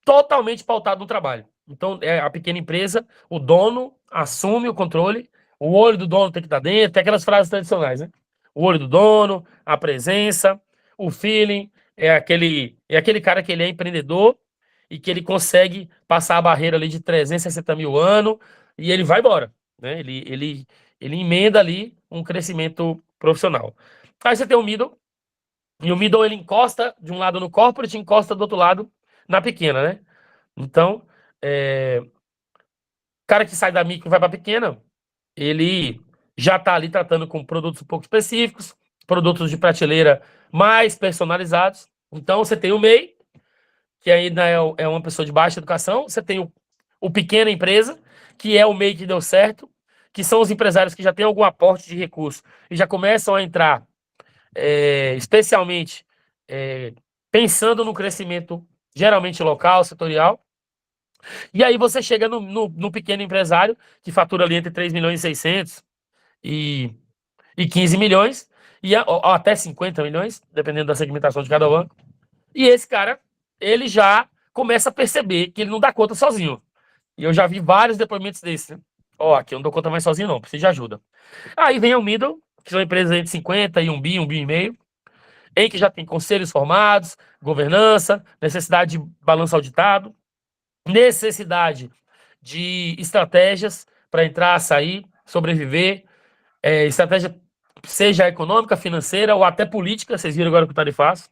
totalmente pautado no trabalho. Então, a pequena empresa, o dono assume o controle, O olho do dono tem que estar dentro, tem aquelas frases tradicionais, né? O olho do dono, a presença, o feeling, é aquele cara que ele é empreendedor e que ele consegue passar a barreira ali de 360 mil anos e ele vai embora, né? Ele emenda ali um crescimento profissional. Aí você tem o middle, e o middle ele encosta de um lado no corporate e encosta do outro lado na pequena, né? Então, o cara que sai da micro e vai para a pequena, ele já está ali tratando com produtos um pouco específicos, produtos de prateleira mais personalizados. Então, você tem o MEI, que ainda é uma pessoa de baixa educação, você tem o pequena empresa, que é o MEI que deu certo, que são os empresários que já têm algum aporte de recurso e já começam a entrar, especialmente pensando no crescimento geralmente local, setorial. E aí você chega no pequeno empresário, que fatura ali entre 3 milhões e 600 e 15 milhões, ou até 50 milhões, dependendo da segmentação de cada banco. E esse cara, ele já começa a perceber que ele não dá conta sozinho. E eu já vi vários depoimentos desses, né? Ó, aqui eu não dou conta mais sozinho não, preciso de ajuda. Aí vem o middle, que são empresas entre 50 e 1 bi e meio, em que já tem conselhos formados, governança, necessidade de balanço auditado, necessidade de estratégias para entrar, sair, sobreviver, estratégia seja econômica, financeira ou até política, vocês viram agora o que o Tarifaço.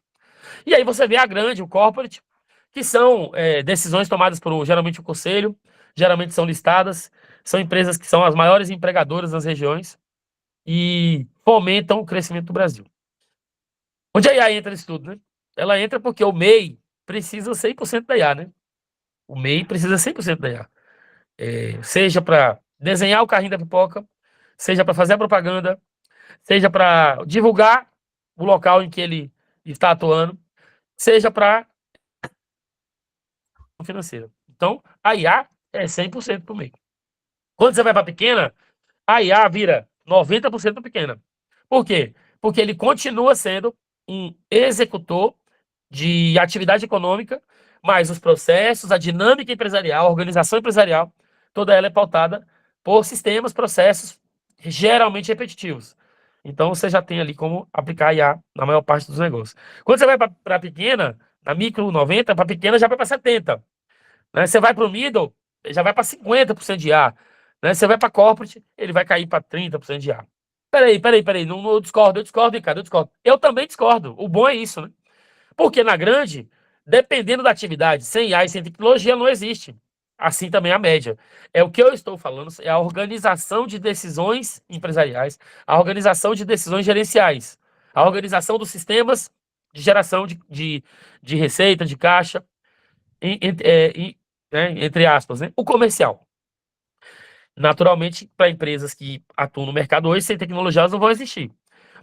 E aí você vê a grande, o corporate, que são decisões tomadas por geralmente o conselho, geralmente são listadas, são empresas que são as maiores empregadoras nas regiões e fomentam o crescimento do Brasil. Onde a IA entra nisso tudo, né? Ela entra porque o MEI precisa 100% da IA, né? O MEI precisa 100% da IA. Seja para desenhar o carrinho da pipoca, seja para fazer a propaganda, seja para divulgar o local em que ele está atuando, seja para financeira. Então, a IA é 100% para o MEI. Quando você vai para a pequena, a IA vira 90% pequena. Por quê? Porque ele continua sendo um executor de atividade econômica, mas os processos, a dinâmica empresarial, a organização empresarial, toda ela é pautada por sistemas, processos geralmente repetitivos. Então, você já tem ali como aplicar a IA na maior parte dos negócios. Quando você vai para a pequena, na micro 90, para a pequena já vai para 70%. Né? Você vai para o middle, já vai para 50% de IA. Né? Você vai para corporate, ele vai cair para 30% de IA. Peraí, não, eu discordo, Ricardo, eu discordo. Eu também discordo. O bom é isso, né? Porque na grande, dependendo da atividade, sem IA e sem tecnologia, não existe. Assim também a média. É o que eu estou falando, é a organização de decisões empresariais, a organização de decisões gerenciais, a organização dos sistemas de geração de receita, de caixa, entre aspas, né? O comercial. Naturalmente, para empresas que atuam no mercado hoje, sem tecnologia, elas não vão existir.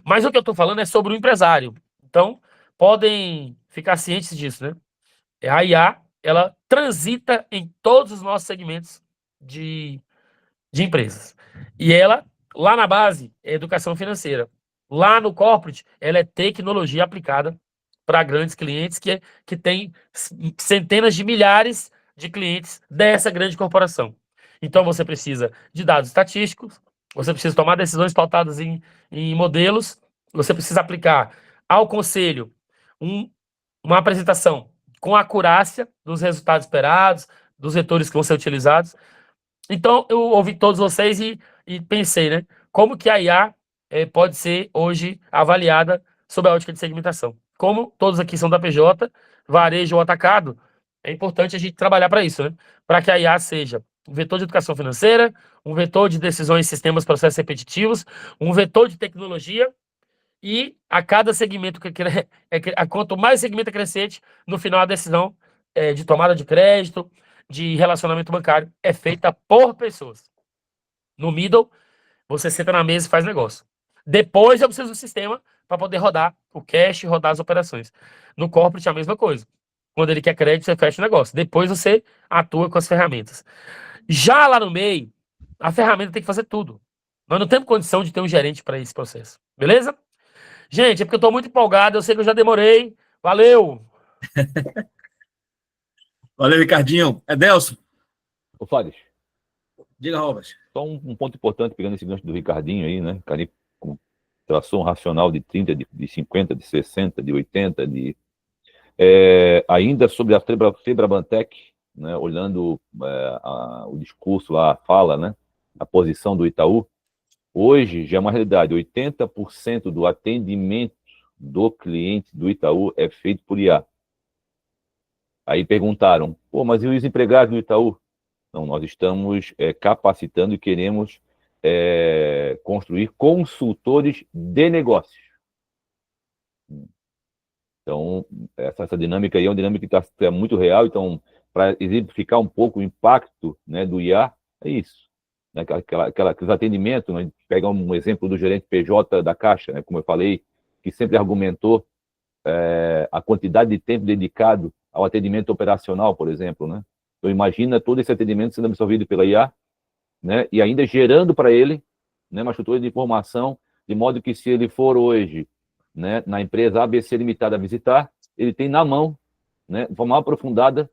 Mas o que eu estou falando é sobre o empresário. Então, podem ficar cientes disso, né? A IA, ela transita em todos os nossos segmentos de empresas. E ela, lá na base, é educação financeira. Lá no corporate, ela é tecnologia aplicada para grandes clientes que tem centenas de milhares de clientes dessa grande corporação. Então, você precisa de dados estatísticos, você precisa tomar decisões pautadas em modelos, você precisa aplicar ao conselho uma apresentação com acurácia dos resultados esperados, dos vetores que vão ser utilizados. Então, eu ouvi todos vocês e pensei, né? Como que a IA pode ser hoje avaliada sob a ótica de segmentação? Como todos aqui são da PJ, varejo ou atacado, é importante a gente trabalhar para isso, né? Para que a IA seja um vetor de educação financeira, um vetor de decisões, sistemas, processos repetitivos, um vetor de tecnologia e a cada segmento quanto mais segmento é crescente, no final a decisão de tomada de crédito, de relacionamento bancário é feita por pessoas. No middle, você senta na mesa e faz negócio. Depois eu preciso do sistema para poder rodar o cash e rodar as operações. No corporate é a mesma coisa. Quando ele quer crédito, você fecha o negócio. Depois você atua com as ferramentas. Já lá no meio, a ferramenta tem que fazer tudo. Nós não temos condição de ter um gerente para esse processo. Beleza? Gente, é porque eu estou muito empolgado, eu sei que eu já demorei. Valeu! Valeu, Ricardinho. Edelson, Ô, Fábio, diga, Robert. só só um ponto importante, pegando esse gancho do Ricardinho aí, né? Ricardinho traçou um racional de 30, de 50, de 60, de 80, ainda sobre a Febrabantec, né, olhando o discurso lá, a fala, né, a posição do Itaú, hoje já é uma realidade, 80% do atendimento do cliente do Itaú é feito por IA. Aí perguntaram, pô, mas e os empregados do Itaú? Não, nós estamos capacitando e queremos construir consultores de negócios. Então, essa dinâmica aí é uma dinâmica que está muito real. Então, para exemplificar um pouco o impacto, né, do IA, é isso. Né, aqueles atendimentos, né, a gente pega um exemplo do gerente PJ da Caixa, né, como eu falei, que sempre argumentou a quantidade de tempo dedicado ao atendimento operacional, por exemplo. Né? Então, imagina todo esse atendimento sendo absorvido pela IA, né, e ainda gerando para ele, né, uma estrutura de informação, de modo que se ele for hoje, né, na empresa ABC Limitada a visitar, ele tem na mão, né, de forma aprofundada,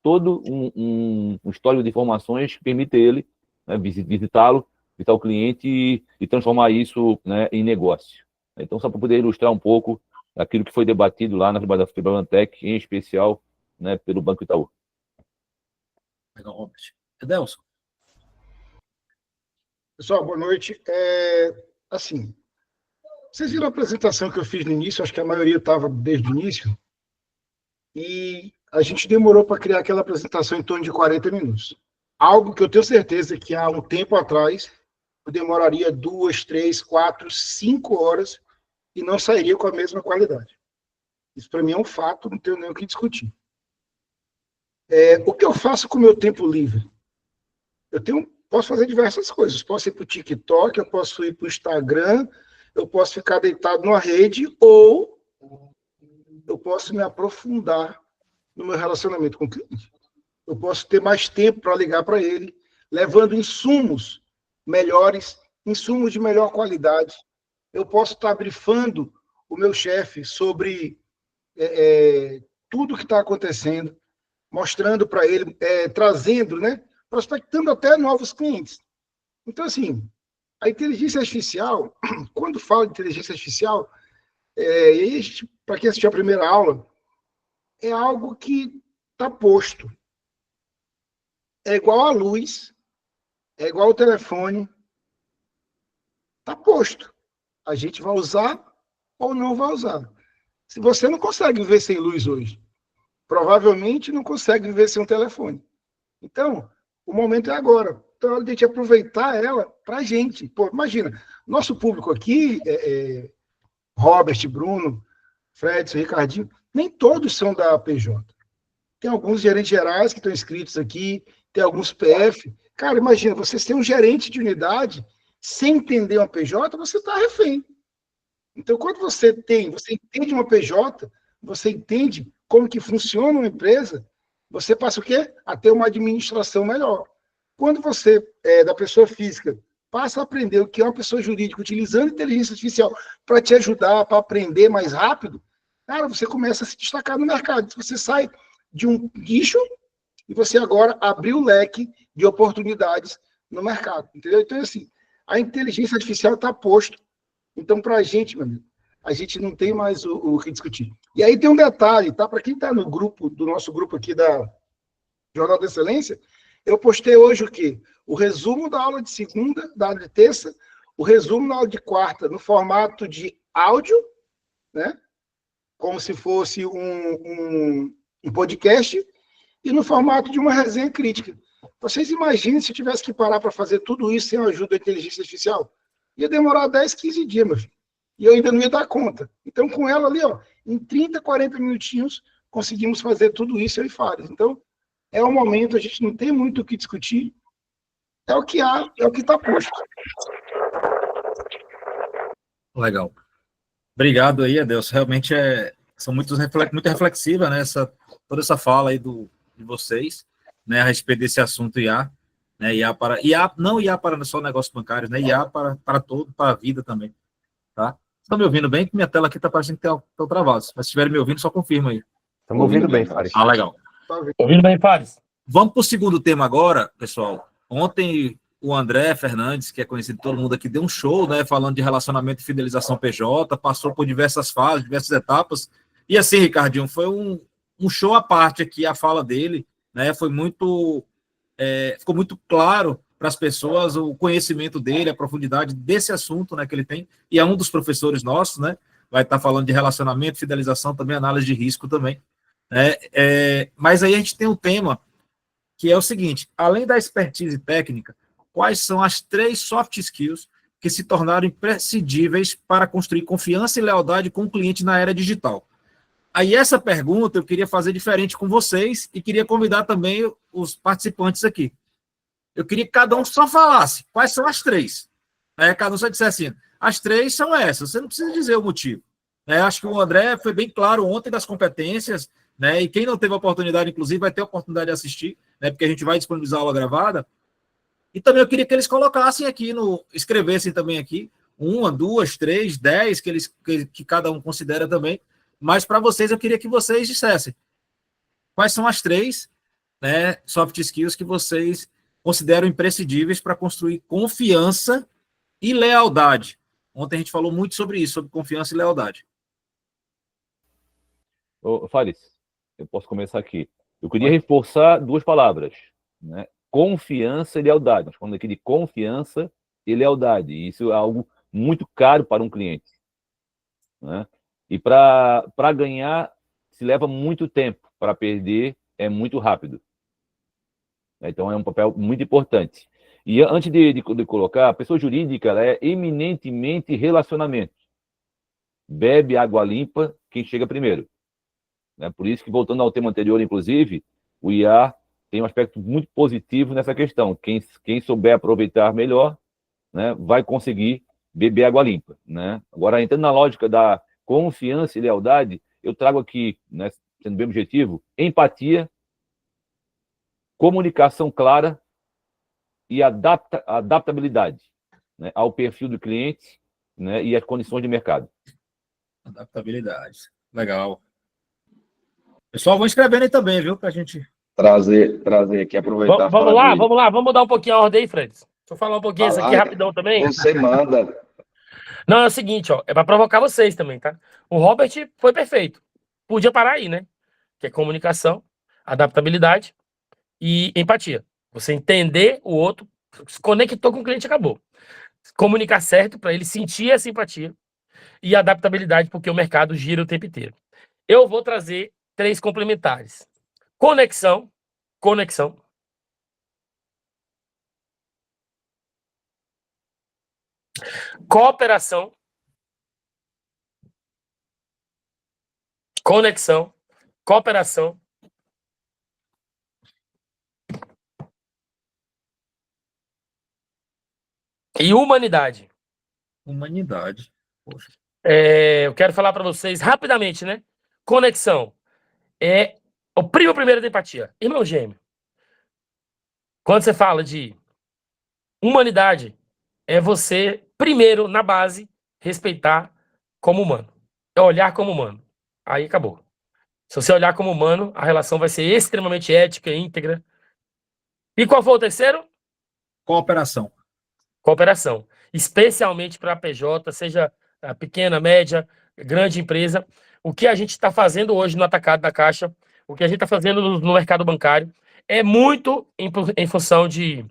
todo um histórico de informações que permite ele, né, visitá-lo, visitar o cliente e transformar isso, né, em negócio. Então, só para poder ilustrar um pouco aquilo que foi debatido lá na Febrabantec, em especial, né, pelo Banco Itaú. Legal, Robert. Edelson. Pessoal, boa noite. Assim, vocês viram a apresentação que eu fiz no início, acho que a maioria estava desde o início, e a gente demorou para criar aquela apresentação em torno de 40 minutos. Algo que eu tenho certeza que há um tempo atrás eu demoraria 2, 3, 4, 5 horas e não sairia com a mesma qualidade. Isso para mim é um fato, não tenho nem o que discutir. O que eu faço com o meu tempo livre? Posso fazer diversas coisas. Posso ir para o TikTok, eu posso ir para o Instagram, eu posso ficar deitado numa rede, ou eu posso me aprofundar no meu relacionamento com o cliente. Eu posso ter mais tempo para ligar para ele, levando insumos melhores, insumos de melhor qualidade. Eu posso estar brifando o meu chefe sobre tudo que está acontecendo, mostrando para ele, trazendo, né, prospectando até novos clientes. Então, assim, a inteligência artificial, quando falo de inteligência artificial, para quem assistiu a primeira aula, é algo que está posto. É igual a luz, é igual ao telefone, está posto. A gente vai usar ou não vai usar. Se você não consegue viver sem luz hoje, provavelmente não consegue viver sem um telefone. Então, o momento é agora. Então, a gente aproveitar ela para a gente. Pô, imagina, nosso público aqui, Robert, Bruno, Fredson, Ricardinho, nem todos são da PJ. Tem alguns gerentes gerais que estão inscritos aqui, tem alguns PF. Cara, imagina, você ser um gerente de unidade, sem entender uma PJ, você está refém. Então, quando você entende uma PJ, você entende como que funciona uma empresa, você passa o quê? A ter uma administração melhor. Quando você, da pessoa física, passa a aprender o que é uma pessoa jurídica, utilizando inteligência artificial para te ajudar, para aprender mais rápido, cara, você começa a se destacar no mercado. Você sai de um nicho e você agora abriu o leque de oportunidades no mercado, entendeu? Então, assim, a inteligência artificial está posto. Então, para a gente, meu amigo, a gente não tem mais o que discutir. E aí tem um detalhe, tá? Para quem está no grupo, do nosso grupo aqui da Jornal da Excelência, eu postei hoje o quê? O resumo da aula de segunda, da aula de terça, o resumo da aula de quarta, no formato de áudio, né? Como se fosse um podcast, e no formato de uma resenha crítica. Vocês imaginem se eu tivesse que parar para fazer tudo isso sem a ajuda da inteligência artificial? Ia demorar 10, 15 dias, meu filho. E eu ainda não ia dar conta. Então, com ela ali, ó, em 30, 40 minutinhos, conseguimos fazer tudo isso, eu e Fares. Então, é o momento, a gente não tem muito o que discutir. É o que há, é o que está posto. Legal. Obrigado aí, Adelson. Realmente são muito reflexiva, né, toda essa fala aí de vocês, né, a respeito desse assunto IA, né, não IA para só negócios bancários, né, IA para todo, para a vida também, tá? Estão me ouvindo bem? Que minha tela aqui está parecendo que estão travados, mas se estiverem me ouvindo, só confirma aí. Estamos ouvindo bem, Fares. Ah, legal. Ouvindo bem, Fares? Vamos para o segundo tema agora, pessoal. Ontem o André Fernandes, que é conhecido por todo mundo aqui, deu um show, né, falando de relacionamento e fidelização PJ, passou por diversas fases, diversas etapas. E assim, Ricardinho, foi um show à parte aqui, a fala dele, né, foi muito, ficou muito claro para as pessoas o conhecimento dele, a profundidade desse assunto, né, que ele tem, e é um dos professores nossos, né, vai estar falando de relacionamento, fidelização, também análise de risco também, né, mas aí a gente tem um tema que é o seguinte: além da expertise técnica, quais são as 3 soft skills que se tornaram imprescindíveis para construir confiança e lealdade com o cliente na era digital? Aí essa pergunta eu queria fazer diferente com vocês e queria convidar também os participantes aqui. Eu queria que cada um só falasse quais são as 3. Cada um só dissesse assim: as 3 são essas, você não precisa dizer o motivo. Acho que o André foi bem claro ontem das competências, né? E quem não teve a oportunidade, inclusive, vai ter a oportunidade de assistir, né? Porque a gente vai disponibilizar a aula gravada. E também eu queria que eles colocassem aqui, escrevessem também aqui, 1, 2, 3, 10, que cada um considera também. Mas para vocês, eu queria que vocês dissessem quais são as 3, né, soft skills que vocês consideram imprescindíveis para construir confiança e lealdade. Ontem a gente falou muito sobre isso, sobre confiança e lealdade. Ô, Fares, eu posso começar aqui. Eu queria reforçar 2 palavras, né? Confiança e lealdade. Nós falamos aqui de confiança e lealdade. E isso é algo muito caro para um cliente, né? E para ganhar se leva muito tempo, para perder é muito rápido. Então é um papel muito importante. E antes de colocar, a pessoa jurídica ela é eminentemente relacionamento. Bebe água limpa quem chega primeiro. Por isso que, voltando ao tema anterior, inclusive, o IA tem um aspecto muito positivo nessa questão. Quem souber aproveitar melhor, né, vai conseguir beber água limpa. Né? Agora, entrando na lógica da confiança e lealdade, eu trago aqui, né, sendo bem objetivo, empatia, comunicação clara e adaptabilidade, né, ao perfil do cliente, né, e às condições de mercado. Adaptabilidade. Legal. Pessoal, vão escrevendo aí também, viu? Para a gente trazer aqui, aproveitar. Vamos lá, vamos mudar um pouquinho a ordem aí, Fred. Deixa eu falar um pouquinho isso aqui rapidão também. Você manda. Não, é o seguinte, ó, é para provocar vocês também, tá? O Robert foi perfeito. Podia parar aí, né? Que é comunicação, adaptabilidade e empatia. Você entender o outro, se conectou com o cliente, acabou. Comunicar certo para ele sentir essa empatia e adaptabilidade, porque o mercado gira o tempo inteiro. Eu vou trazer 3 complementares. Conexão. Cooperação. Conexão. Cooperação. E humanidade. Humanidade. Poxa. Eu quero falar para vocês rapidamente, né? Conexão é o primo primeiro da empatia. Irmão gêmeo. Quando você fala de humanidade, é você, primeiro, na base, respeitar como humano. É olhar como humano. Aí acabou. Se você olhar como humano, a relação vai ser extremamente ética, íntegra. E qual foi o terceiro? Cooperação. Cooperação. Especialmente para a PJ, seja a pequena, média, grande empresa. O que a gente está fazendo hoje no atacado da Caixa, o que a gente está fazendo no mercado bancário, é muito em função de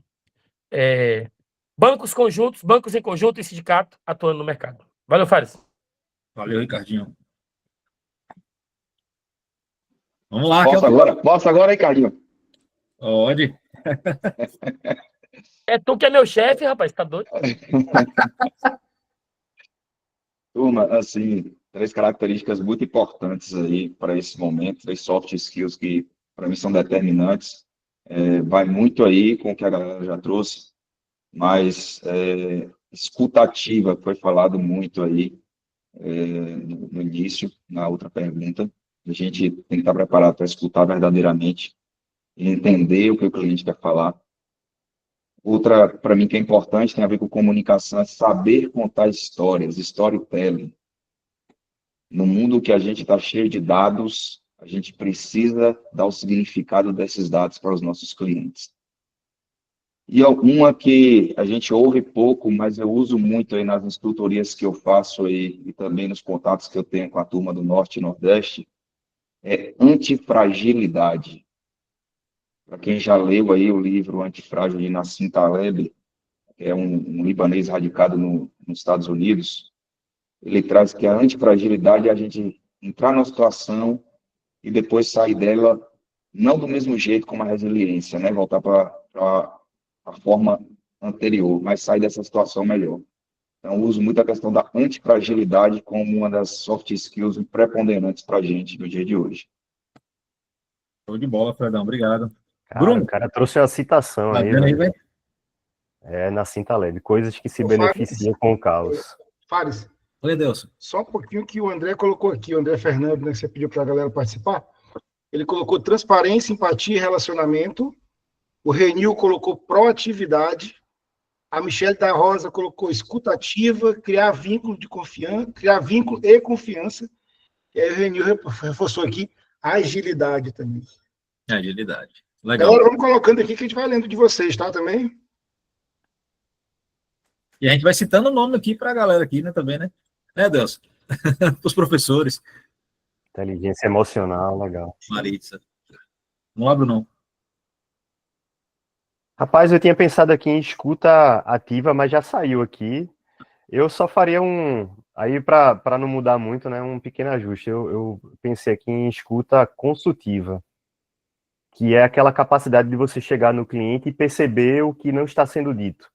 bancos conjuntos, bancos em conjunto e sindicato atuando no mercado. Valeu, Fares. Valeu, Ricardinho. Vamos lá. Posso agora, Ricardinho? Pode. É tu que é meu chefe, rapaz, tá doido? Turma, assim, 3 características muito importantes aí para esse momento, 3 soft skills que para mim são determinantes. Vai muito aí com o que a galera já trouxe, mas escutativa foi falado muito aí no início, na outra pergunta. A gente tem que estar preparado para escutar verdadeiramente e entender o que o cliente quer falar. Outra, para mim, que é importante, tem a ver com comunicação, é saber contar histórias, storytelling. No mundo que a gente está cheio de dados, a gente precisa dar o significado desses dados para os nossos clientes. E uma que a gente ouve pouco, mas eu uso muito aí nas instrutorias que eu faço aí, e também nos contatos que eu tenho com a turma do Norte e Nordeste, é antifragilidade. Para quem já leu aí o livro Antifrágil de Nassim Taleb, que é um libanês radicado nos Estados Unidos, ele traz que a antifragilidade é a gente entrar numa situação e depois sair dela, não do mesmo jeito como a resiliência, né? Voltar para a forma anterior, mas sair dessa situação melhor. Então, eu uso muito a questão da antifragilidade como uma das soft skills preponderantes para a gente no dia de hoje. Show de bola, Fredão. Obrigado. Cara, Bruno, o cara trouxe uma citação tá aí, vendo aí, velho. velho? É Nassim Taleb, coisas que se Ô, beneficiam com o caos. Fares, Oi, Delson. só um pouquinho que o André colocou aqui, o André Fernando, né, que você pediu para a galera participar. Ele colocou transparência, empatia e relacionamento. O Renil colocou proatividade. A Michelle da Rosa colocou escutativa, criar vínculo de confiança, criar vínculo e confiança. E aí o Renil reforçou aqui agilidade também. Agilidade. Legal. Galera, vamos colocando aqui que a gente vai lendo de vocês, tá? Também. E a gente vai citando o nome aqui para a galera aqui, né, também, né? Né, Delson? Os professores. Inteligência emocional, legal. Maritza. Não abro, não. Rapaz, eu tinha pensado aqui em escuta ativa, mas já saiu aqui. Eu só faria aí para não mudar muito, né, um pequeno ajuste. Eu pensei aqui em escuta consultiva, que é aquela capacidade de você chegar no cliente e perceber o que não está sendo dito.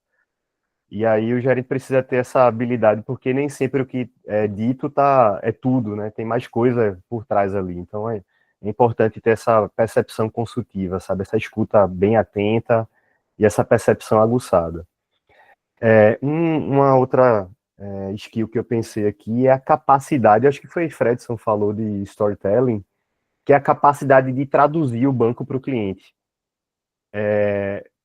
E aí o gerente precisa ter essa habilidade, porque nem sempre o que é dito é tudo, né? Tem mais coisa por trás ali. Então é importante ter essa percepção consultiva, sabe? Essa escuta bem atenta e essa percepção aguçada. Uma outra skill que eu pensei aqui é a capacidade, acho que foi Fredson falou de storytelling, que é a capacidade de traduzir o banco para o cliente.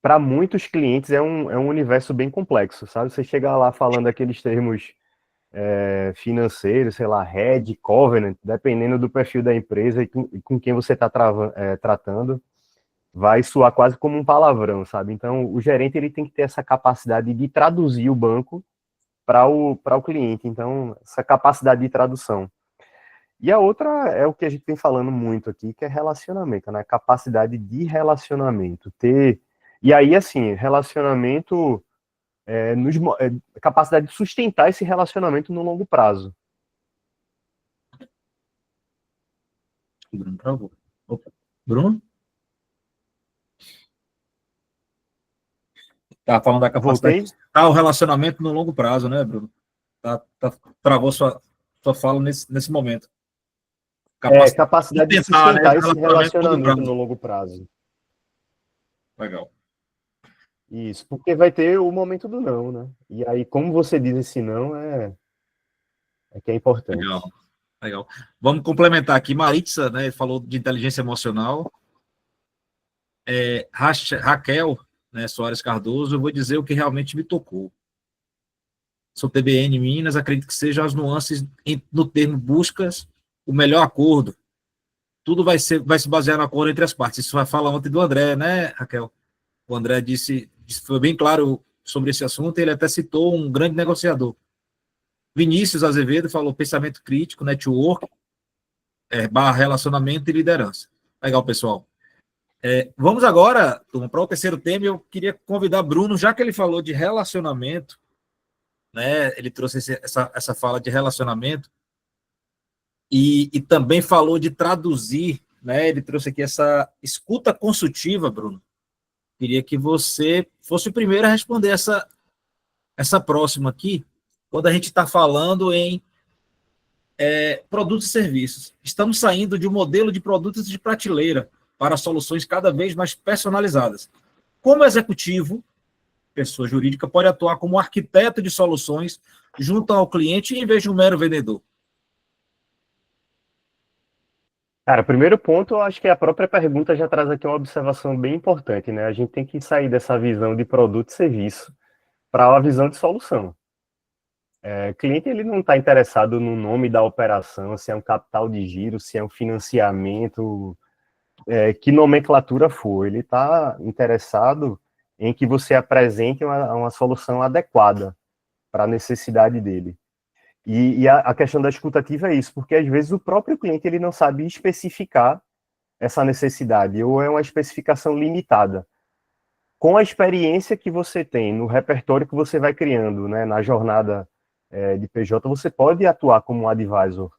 Para muitos clientes é um universo bem complexo, sabe? Você chega lá falando aqueles termos financeiros, sei lá, hedge, covenant, dependendo do perfil da empresa e com quem você está tratando, vai soar quase como um palavrão, sabe? Então, o gerente ele tem que ter essa capacidade de traduzir o banco para o cliente. Então, essa capacidade de tradução. E a outra é o que a gente vem falando muito aqui, que é relacionamento, né? Capacidade de relacionamento. E aí, assim, relacionamento, capacidade de sustentar esse relacionamento no longo prazo. Bruno travou. Opa. Bruno? Tá falando da capacidade Voltei? de o relacionamento no longo prazo, né, Bruno? Travou sua fala nesse momento. Capacidade de tentar, né, sustentar esse relacionamento no longo relacionamento prazo. no longo prazo. Legal. Isso, porque vai ter o momento do não, né? E aí, como você diz esse não, é que é importante. Legal. Vamos complementar aqui. Maritza, né, falou de inteligência emocional. Raquel, né, Soares Cardoso, eu vou dizer o que realmente me tocou. Sou TBN Minas, acredito que sejam as nuances no termo buscas o melhor acordo. Tudo vai se basear no acordo entre as partes. Isso vai falar ontem do André, né, Raquel? O André disse foi bem claro sobre esse assunto, ele até citou um grande negociador. Vinícius Azevedo falou pensamento crítico, network, barra relacionamento e liderança. Legal, pessoal. Vamos agora, turma, para o terceiro tema. Eu queria convidar Bruno, já que ele falou de relacionamento, né? Ele trouxe essa fala de relacionamento e também falou de traduzir, né? Ele trouxe aqui essa escuta consultiva, Bruno. Queria que você fosse o primeiro a responder essa próxima aqui, quando a gente está falando em produtos e serviços. Estamos saindo de um modelo de produtos de prateleira para soluções cada vez mais personalizadas. Como executivo, pessoa jurídica pode atuar como arquiteto de soluções junto ao cliente em vez de um mero vendedor? Cara, primeiro ponto, eu acho que a própria pergunta já traz aqui uma observação bem importante, né? A gente tem que sair dessa visão de produto e serviço para uma visão de solução. O cliente ele não está interessado no nome da operação, se é um capital de giro, se é um financiamento, que nomenclatura for. Ele está interessado em que você apresente uma solução adequada para a necessidade dele. E a questão da escutativa é isso, porque às vezes o próprio cliente ele não sabe especificar essa necessidade, ou é uma especificação limitada. Com a experiência que você tem, no repertório que você vai criando, né, na jornada de PJ, você pode atuar como um advisor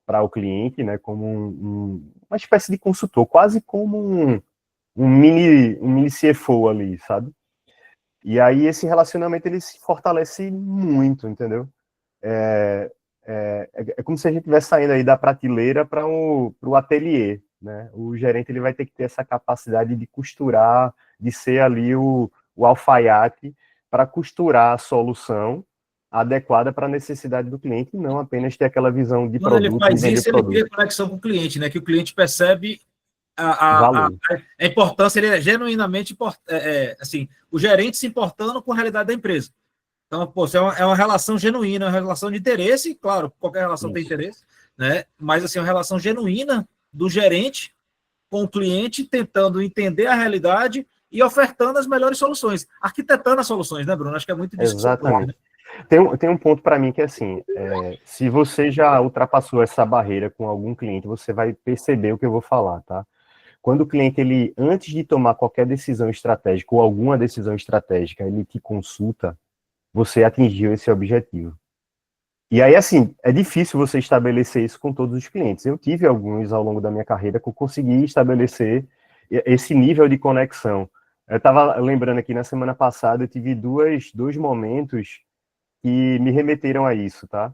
para o cliente, né, como uma espécie de consultor, quase como um mini CFO ali, sabe? E aí esse relacionamento ele se fortalece muito, entendeu? É como se a gente estivesse saindo aí da prateleira para o ateliê, né? O gerente ele vai ter que ter essa capacidade de costurar, de ser ali o alfaiate para costurar a solução adequada para a necessidade do cliente, e não apenas ter aquela visão de Quando ele produto, faz de vender isso, ele produto. cria conexão com o cliente, né? Que o cliente percebe a Valor. importância, ele é genuinamente assim, o gerente se importando com a realidade da empresa. Então, pô, é uma relação genuína, uma relação de interesse, claro, qualquer relação tem interesse, né? Mas assim, uma relação genuína do gerente com o cliente, tentando entender a realidade e ofertando as melhores soluções, arquitetando as soluções, né, Bruno? Acho que é muito disso. Exatamente. Tem um ponto para mim que é assim, se você já ultrapassou essa barreira com algum cliente, você vai perceber o que eu vou falar, tá? Quando o cliente, ele, antes de tomar qualquer decisão estratégica ou alguma decisão estratégica, ele te consulta, você atingiu esse objetivo. E aí, assim, é difícil você estabelecer isso com todos os clientes. Eu tive alguns ao longo da minha carreira que eu consegui estabelecer esse nível de conexão. Eu estava lembrando aqui, na semana passada, eu tive dois momentos que me remeteram a isso, tá?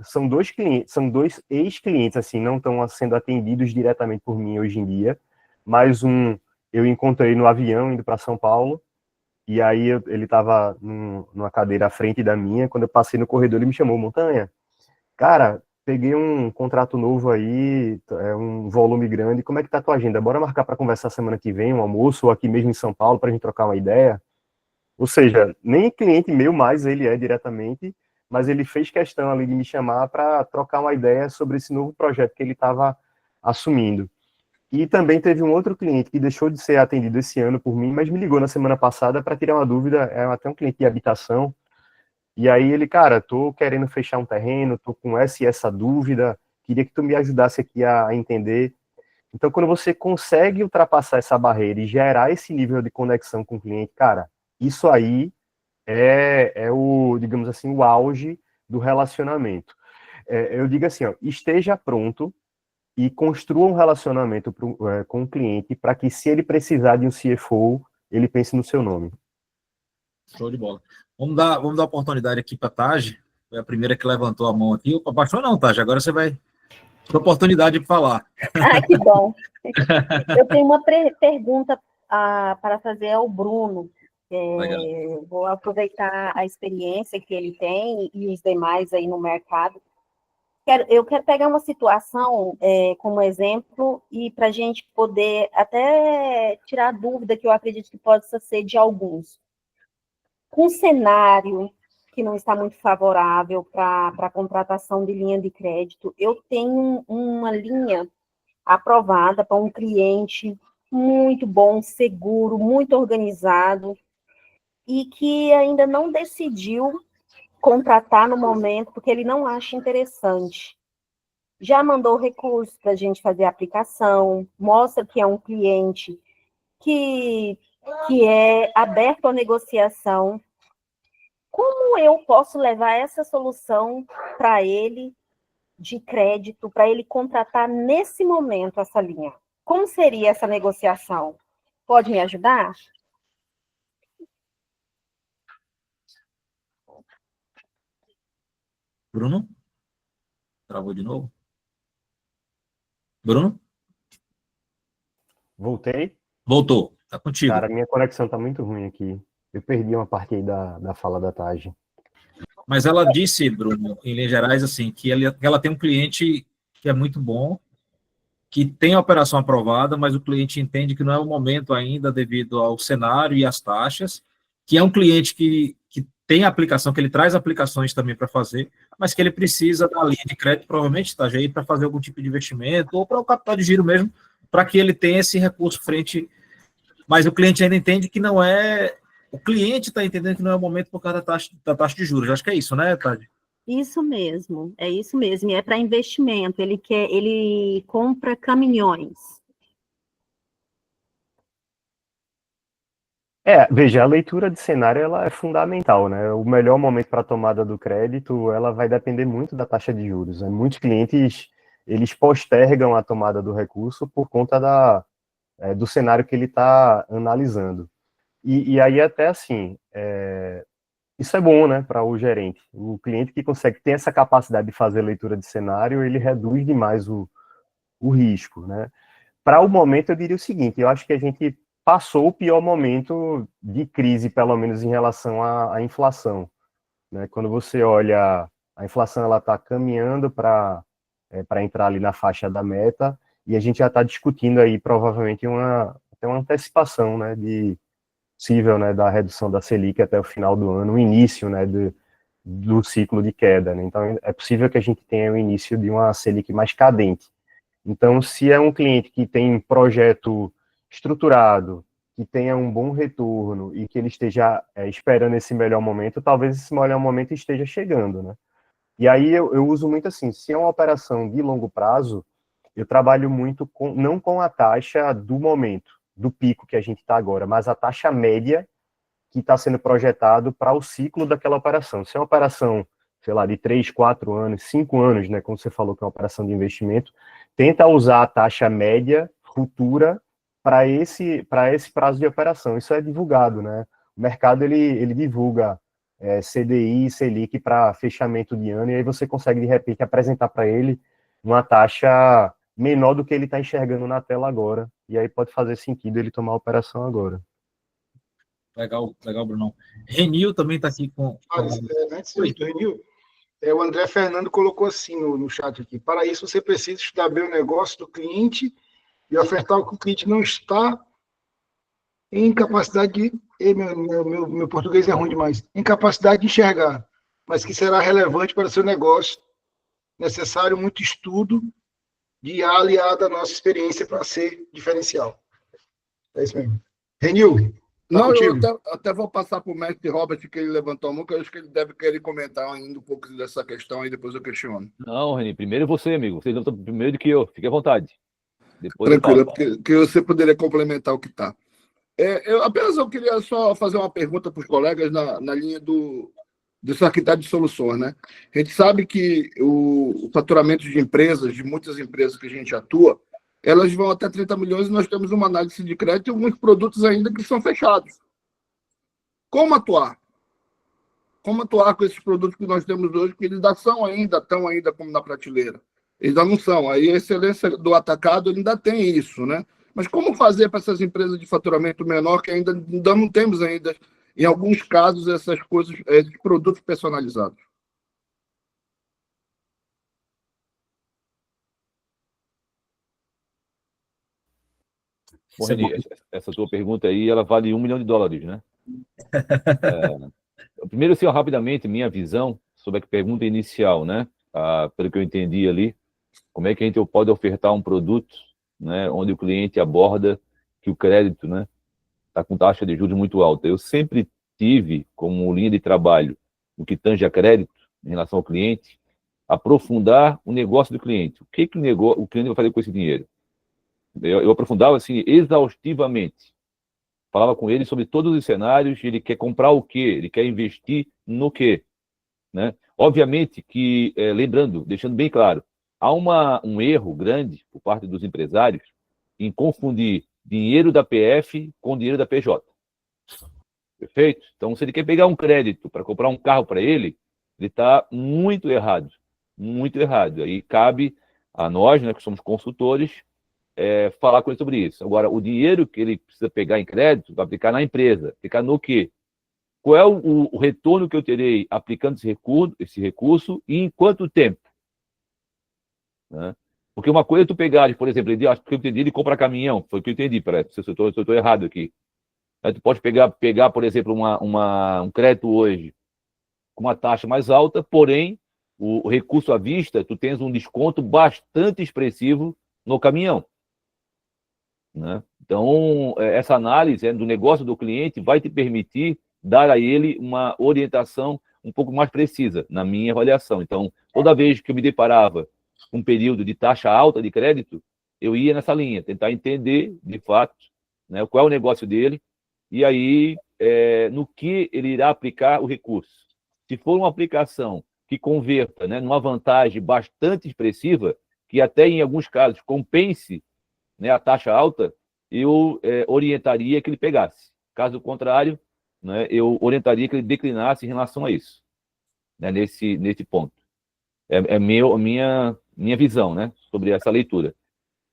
São dois clientes, são dois ex-clientes, assim, não estão sendo atendidos diretamente por mim hoje em dia, mas eu encontrei no avião indo para São Paulo, e aí ele estava numa cadeira à frente da minha. Quando eu passei no corredor, ele me chamou: Montanha, cara, peguei um contrato novo aí, um volume grande, como é que tá a tua agenda? Bora marcar para conversar semana que vem, um almoço, ou aqui mesmo em São Paulo, para a gente trocar uma ideia? Ou seja, nem cliente meu mais ele é diretamente, mas ele fez questão ali de me chamar para trocar uma ideia sobre esse novo projeto que ele estava assumindo. E também teve um outro cliente que deixou de ser atendido esse ano por mim, mas me ligou na semana passada para tirar uma dúvida, é até um cliente de habitação, e aí ele: cara, tô querendo fechar um terreno, tô com essa e essa dúvida, queria que tu me ajudasse aqui a entender. Então, quando você consegue ultrapassar essa barreira e gerar esse nível de conexão com o cliente, cara, isso aí é digamos assim, o auge do relacionamento. Eu digo assim, ó, esteja pronto e construa um relacionamento com o cliente para que, se ele precisar de um CFO, ele pense no seu nome. Show de bola. Vamos dar oportunidade aqui para a Taj, foi a primeira que levantou a mão aqui. Opa, baixou não, Taj, agora você vai ter oportunidade de falar. Ah, que bom. Eu tenho uma pergunta para fazer ao Bruno. Vou aproveitar a experiência que ele tem e os demais aí no mercado. Eu quero pegar uma situação como exemplo e para a gente poder até tirar a dúvida que eu acredito que possa ser de alguns. Com um cenário que não está muito favorável para a contratação de linha de crédito, eu tenho uma linha aprovada para um cliente muito bom, seguro, muito organizado, e que ainda não decidiu contratar no momento, porque ele não acha interessante. Já mandou recurso para a gente fazer a aplicação, mostra que é um cliente que é aberto à negociação. Como eu posso levar essa solução para ele de crédito, para ele contratar nesse momento essa linha? Como seria essa negociação? Pode me ajudar? Bruno? Travou de novo? Bruno? Voltei? Voltou, tá contigo. Cara, minha conexão tá muito ruim aqui. Eu perdi uma parte aí da fala da Taj. Mas ela disse, Bruno, em linhas gerais, assim, que ela tem um cliente que é muito bom, que tem a operação aprovada, mas o cliente entende que não é o momento ainda devido ao cenário e às taxas, que é um cliente que tem aplicação, que ele traz aplicações também para fazer, mas que ele precisa da linha de crédito, provavelmente, está aí para fazer algum tipo de investimento, ou para o capital de giro mesmo, para que ele tenha esse recurso frente Mas o cliente ainda entende que não é... O cliente está entendendo que não é o momento por causa da taxa de juros. Acho que é isso, né, Tade? Isso mesmo, é isso mesmo. E é para investimento. Ele compra caminhões. Veja, a leitura de cenário ela é fundamental, né? O melhor momento para a tomada do crédito, ela vai depender muito da taxa de juros, né? Muitos clientes, eles postergam a tomada do recurso por conta do cenário que ele está analisando. E aí até assim, isso é bom, né, para o gerente. O cliente que consegue ter essa capacidade de fazer leitura de cenário, ele reduz demais o risco, né? Para o momento, eu diria o seguinte, eu acho que a gente passou o pior momento de crise, pelo menos em relação à inflação, né? Quando você olha, a inflação ela está caminhando para entrar ali na faixa da meta, e a gente já está discutindo aí provavelmente até uma antecipação, né, possível, né, da redução da Selic até o final do ano, o início, né, do ciclo de queda, né? Então é possível que a gente tenha o início de uma Selic mais cadente. Então, se é um cliente que tem um projeto estruturado, que tenha um bom retorno e que ele esteja esperando esse melhor momento, talvez esse melhor momento esteja chegando, né? E aí eu uso muito assim, se é uma operação de longo prazo, eu trabalho muito não com a taxa do momento, do pico que a gente está agora, mas a taxa média que está sendo projetado para o ciclo daquela operação. Se é uma operação, sei lá, de 3, 4 anos, 5 anos, né, como você falou que é uma operação de investimento, tenta usar a taxa média futura para esse prazo de operação. Isso é divulgado, né? O mercado, ele divulga CDI e Selic para fechamento de ano, e aí você consegue, de repente, apresentar para ele uma taxa menor do que ele está enxergando na tela agora, e aí pode fazer sentido ele tomar a operação agora. Legal, Brunão. Renil também está aqui com... Antes do Renil, o André Fernando colocou assim no chat aqui. Para isso, você precisa estudar bem o negócio do cliente e ofertar o que o cliente não está em capacidade de... Meu português é ruim demais. Em capacidade de enxergar, mas que será relevante para o seu negócio. Necessário muito estudo de aliado à nossa experiência para ser diferencial. É isso mesmo. Renil, não, eu até vou passar para o mestre Robert, que ele levantou a mão, que eu acho que ele deve querer comentar ainda um pouco dessa questão, aí depois eu questiono. Não, Reni, primeiro você, amigo. Você levantou primeiro do que eu. Fique à vontade. Depois tranquilo, porque você poderia complementar o que está. Eu queria só fazer uma pergunta para os colegas na linha desse arquiteto de soluções, né? A gente sabe que o faturamento de empresas, de muitas empresas que a gente atua, elas vão até 30 milhões e nós temos uma análise de crédito e alguns produtos ainda que são fechados. Como atuar? Como atuar com esses produtos que nós temos hoje, que eles estão ainda como na prateleira? Eles ainda não são. Aí a excelência do atacado ainda tem isso, né? Mas como fazer para essas empresas de faturamento menor que ainda não temos ainda, em alguns casos, essas coisas, esses produtos personalizados? Bom, Reni, essa tua pergunta aí, ela vale $1 milhão, né? Primeiro, assim, rapidamente, minha visão sobre a pergunta inicial, né? Pelo que eu entendi ali, como é que a gente pode ofertar um produto, né, onde o cliente aborda que o crédito, né, está com taxa de juros muito alta. Eu sempre tive como linha de trabalho, no que tange a crédito, em relação ao cliente, aprofundar o negócio do cliente. O que o cliente vai fazer com esse dinheiro? Eu aprofundava assim exaustivamente. Falava com ele sobre todos os cenários, ele quer comprar o quê? Ele quer investir no quê? Né? Obviamente que, lembrando, deixando bem claro, há um erro grande por parte dos empresários em confundir dinheiro da PF com dinheiro da PJ. Perfeito? Então, se ele quer pegar um crédito para comprar um carro para ele está muito errado. Muito errado. Aí cabe a nós, né, que somos consultores, falar com ele sobre isso. Agora, o dinheiro que ele precisa pegar em crédito vai aplicar na empresa. Aplicar no quê? Qual é o retorno que eu terei aplicando esse recurso e em quanto tempo? Né? Porque uma coisa é tu pegar, por exemplo, acho que eu entendi, ele compra caminhão, foi o que eu entendi, parece, se eu estou errado aqui. Aí tu pode pegar, por exemplo, um crédito hoje com uma taxa mais alta, porém, o recurso à vista, tu tens um desconto bastante expressivo no caminhão. Né? Então, essa análise do negócio do cliente vai te permitir dar a ele uma orientação um pouco mais precisa, na minha avaliação. Então, toda vez que eu me deparava com um período de taxa alta de crédito, eu ia nessa linha, tentar entender, de fato, né, qual é o negócio dele, e aí, no que ele irá aplicar o recurso. Se for uma aplicação que converta, né, numa vantagem bastante expressiva, que até em alguns casos compense, né, a taxa alta, eu orientaria que ele pegasse. Caso contrário, né, eu orientaria que ele declinasse em relação a isso, né, nesse ponto. É minha visão, né, sobre essa leitura.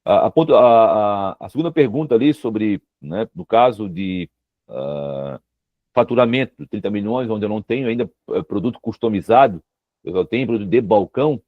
A segunda pergunta ali sobre, né, no caso de faturamento, 30 milhões, onde eu não tenho ainda produto customizado, eu só tenho produto de balcão,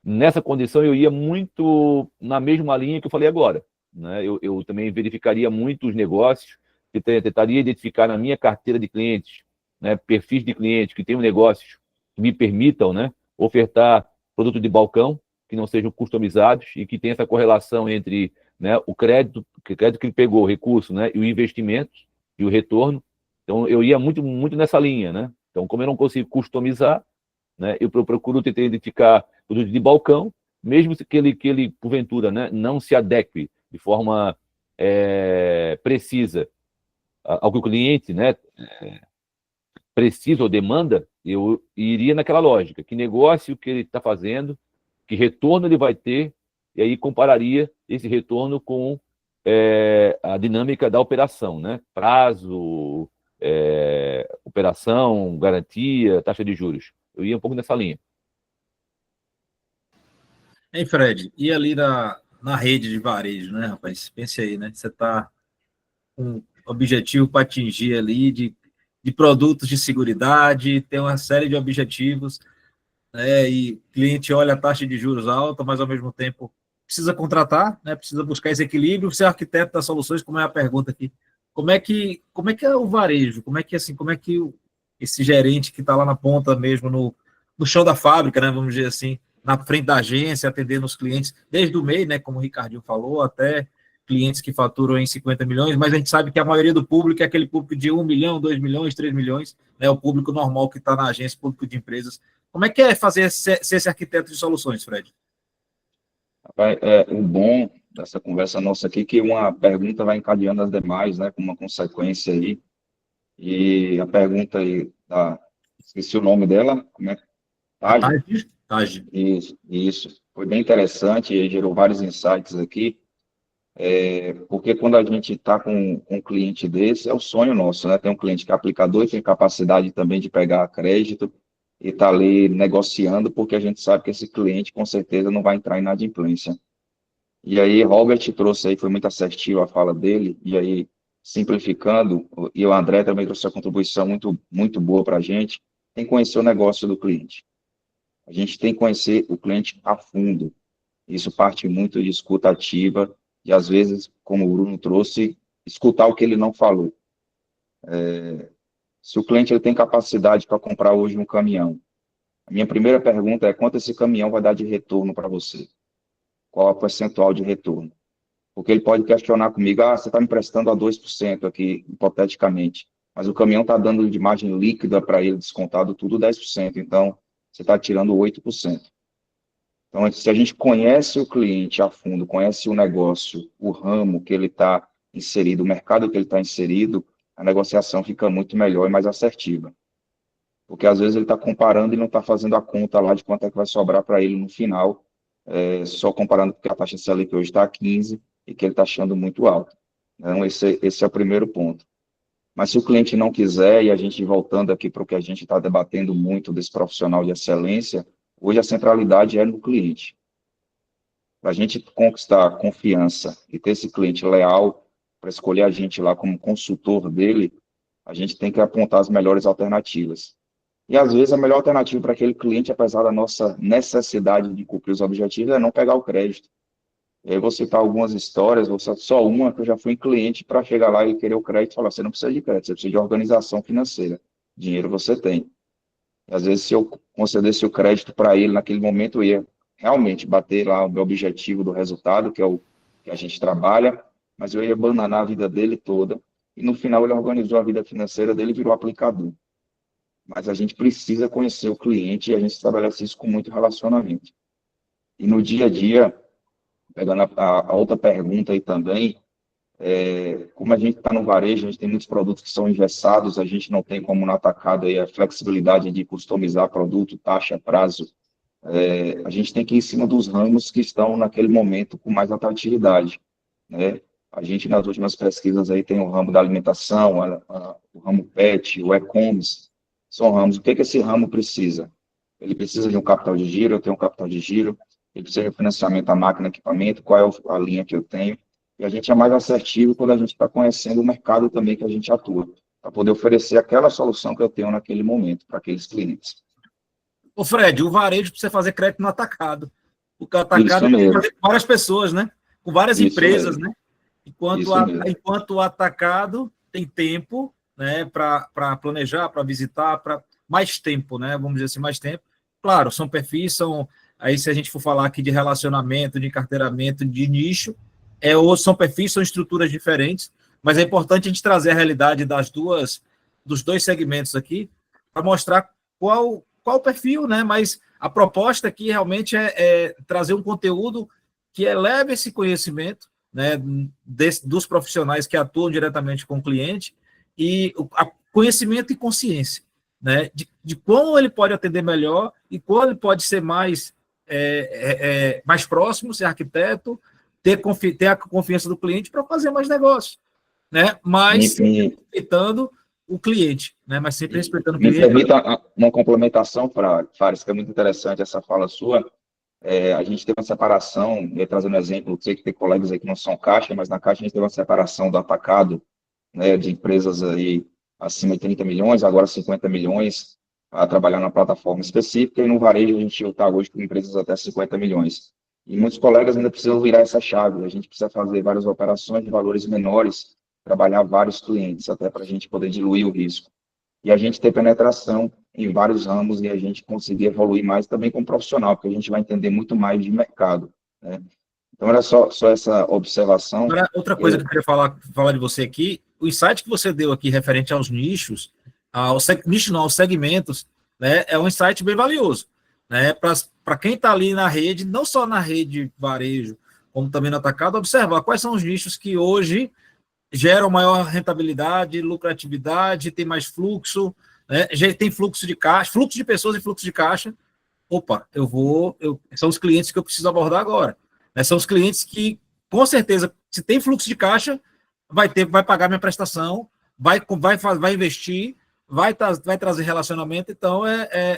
nessa condição eu ia muito na mesma linha que eu falei agora, né? Eu também verificaria muito os negócios, tentaria identificar na minha carteira de clientes, né, perfis de clientes que tenham negócios que me permitam, né, ofertar produto de balcão, que não sejam customizados e que tenha essa correlação entre, né, o crédito que ele pegou, o recurso, né, e o investimento e o retorno. Então, eu ia muito nessa linha, né? Então, como eu não consigo customizar, né, eu procuro tentar identificar produto de balcão, mesmo que ele porventura, né, não se adeque de forma precisa ao que o cliente, né, precisa ou demanda, eu iria naquela lógica, que negócio que ele está fazendo, que retorno ele vai ter, e aí compararia esse retorno com a dinâmica da operação, né? Prazo, operação, garantia, taxa de juros. Eu ia um pouco nessa linha. Hein, Fred? E ali na rede de varejo, né, rapaz? Pense aí, né? Você está com objetivo para atingir ali de produtos de seguridade, tem uma série de objetivos, né? E o cliente olha a taxa de juros alta, mas ao mesmo tempo precisa contratar, né? Precisa buscar esse equilíbrio. Você é arquiteto das soluções, como é a pergunta aqui? Como é que é o varejo? Como é que esse gerente que está lá na ponta mesmo, no chão da fábrica, né? Vamos dizer assim, na frente da agência, atendendo os clientes, desde o MEI, né? Como o Ricardinho falou, até clientes que faturam em 50 milhões, mas a gente sabe que a maioria do público é aquele público de 1 milhão, 2 milhões, 3 milhões, né? O público normal que está na agência, público de empresas. Como é que é ser esse arquiteto de soluções, Fred? O bom dessa conversa nossa aqui é que uma pergunta vai encadeando as demais, né, com uma consequência aí. E a pergunta aí, esqueci o nome dela, como é? Tage. Isso. Foi bem interessante e gerou vários insights aqui. Porque quando a gente está com um cliente desse, é o sonho nosso, né? Tem um cliente que é aplicador e tem capacidade também de pegar crédito e está ali negociando, porque a gente sabe que esse cliente com certeza não vai entrar em inadimplência. E aí, Robert trouxe aí, foi muito assertivo a fala dele, e aí, simplificando, e o André também trouxe uma contribuição muito boa para a gente, tem que conhecer o negócio do cliente. A gente tem que conhecer o cliente a fundo. Isso parte muito de escuta ativa, e às vezes, como o Bruno trouxe, escutar o que ele não falou. Se o cliente ele tem capacidade para comprar hoje um caminhão, a minha primeira pergunta é quanto esse caminhão vai dar de retorno para você? Qual é o percentual de retorno? Porque ele pode questionar comigo, você está me emprestando a 2% aqui, hipoteticamente, mas o caminhão está dando de margem líquida para ele, descontado tudo 10%, então você está tirando 8%. Então, se a gente conhece o cliente a fundo, conhece o negócio, o ramo que ele está inserido, o mercado que ele está inserido, a negociação fica muito melhor e mais assertiva. Porque às vezes ele está comparando e não está fazendo a conta lá de quanto é que vai sobrar para ele no final, só comparando porque a taxa Selic hoje está a 15 e que ele está achando muito alto. Então, esse é o primeiro ponto. Mas se o cliente não quiser, e a gente voltando aqui para o que a gente está debatendo muito desse profissional de excelência, hoje a centralidade é no cliente. Para a gente conquistar a confiança e ter esse cliente leal, para escolher a gente lá como consultor dele, a gente tem que apontar as melhores alternativas. E às vezes a melhor alternativa para aquele cliente, apesar da nossa necessidade de cumprir os objetivos, é não pegar o crédito. E aí vou citar algumas histórias, vou citar só uma, que eu já fui cliente para chegar lá e querer o crédito e falar, você não precisa de crédito, você precisa de organização financeira. Dinheiro você tem. E às vezes, se eu concedesse o crédito para ele naquele momento, eu ia realmente bater lá o meu objetivo do resultado, que é o que a gente trabalha, mas eu ia bananar a vida dele toda, e no final ele organizou a vida financeira dele e virou aplicador. Mas a gente precisa conhecer o cliente e a gente estabelece isso com muito relacionamento. E no dia a dia, pegando a outra pergunta aí também, como a gente está no varejo, a gente tem muitos produtos que são engessados, a gente não tem como no atacado aí a flexibilidade de customizar produto, taxa, prazo. A gente tem que ir em cima dos ramos que estão naquele momento com mais atratividade, né? A gente, nas últimas pesquisas aí, tem o ramo da alimentação, o ramo pet, o e-commerce, são ramos. O que esse ramo precisa? Ele precisa de um capital de giro, eu tenho um capital de giro, ele precisa de financiamento à máquina, equipamento, qual é a linha que eu tenho, e a gente é mais assertivo quando a gente está conhecendo o mercado também que a gente atua, para poder oferecer aquela solução que eu tenho naquele momento, para aqueles clientes. Ô Fred, o varejo precisa fazer crédito no atacado. O atacado tem que fazer com várias pessoas, né? Com várias empresas, né? Enquanto o atacado tem tempo, né, para planejar, para visitar, para mais tempo, né? Vamos dizer assim, mais tempo. Claro, são perfis, aí se a gente for falar aqui de relacionamento, de encarteiramento, de nicho, são perfis, são estruturas diferentes, mas é importante a gente trazer a realidade dos dois segmentos aqui, para mostrar qual o perfil, né? Mas a proposta aqui realmente é trazer um conteúdo que eleve esse conhecimento, né, dos profissionais que atuam diretamente com o cliente, e conhecimento e consciência, né, de como ele pode atender melhor e como ele pode ser mais próximo, ser arquiteto, ter a confiança do cliente para fazer mais negócio, né, mas sempre respeitando o cliente, né, mas sempre respeitando o cliente. Me permita uma complementação, Fares, que é muito interessante essa fala sua. A gente teve uma separação, trazendo um exemplo, sei que tem colegas aí que não são caixa, mas na caixa a gente teve uma separação do atacado, né, de empresas aí acima de 30 milhões, agora 50 milhões, a trabalhar na plataforma específica, e no varejo a gente está hoje com empresas até 50 milhões. E muitos colegas ainda precisam virar essa chave, a gente precisa fazer várias operações de valores menores, trabalhar vários clientes, até para a gente poder diluir o risco. E a gente ter penetração em vários ramos e a gente conseguir evoluir mais também como profissional, porque a gente vai entender muito mais de mercado, né? Então, era só essa observação. Outra coisa que eu queria falar de você aqui, o insight que você deu aqui referente aos nichos, aos segmentos, né, é um insight bem valioso, né, para quem está ali na rede, não só na rede varejo, como também no atacado, observar quais são os nichos que hoje geram maior rentabilidade, lucratividade, tem mais fluxo, né, já tem fluxo de caixa, fluxo de pessoas e fluxo de caixa. Opa, são os clientes que eu preciso abordar agora. Né, são os clientes que, com certeza, se tem fluxo de caixa, vai pagar minha prestação, vai investir, vai trazer relacionamento. Então,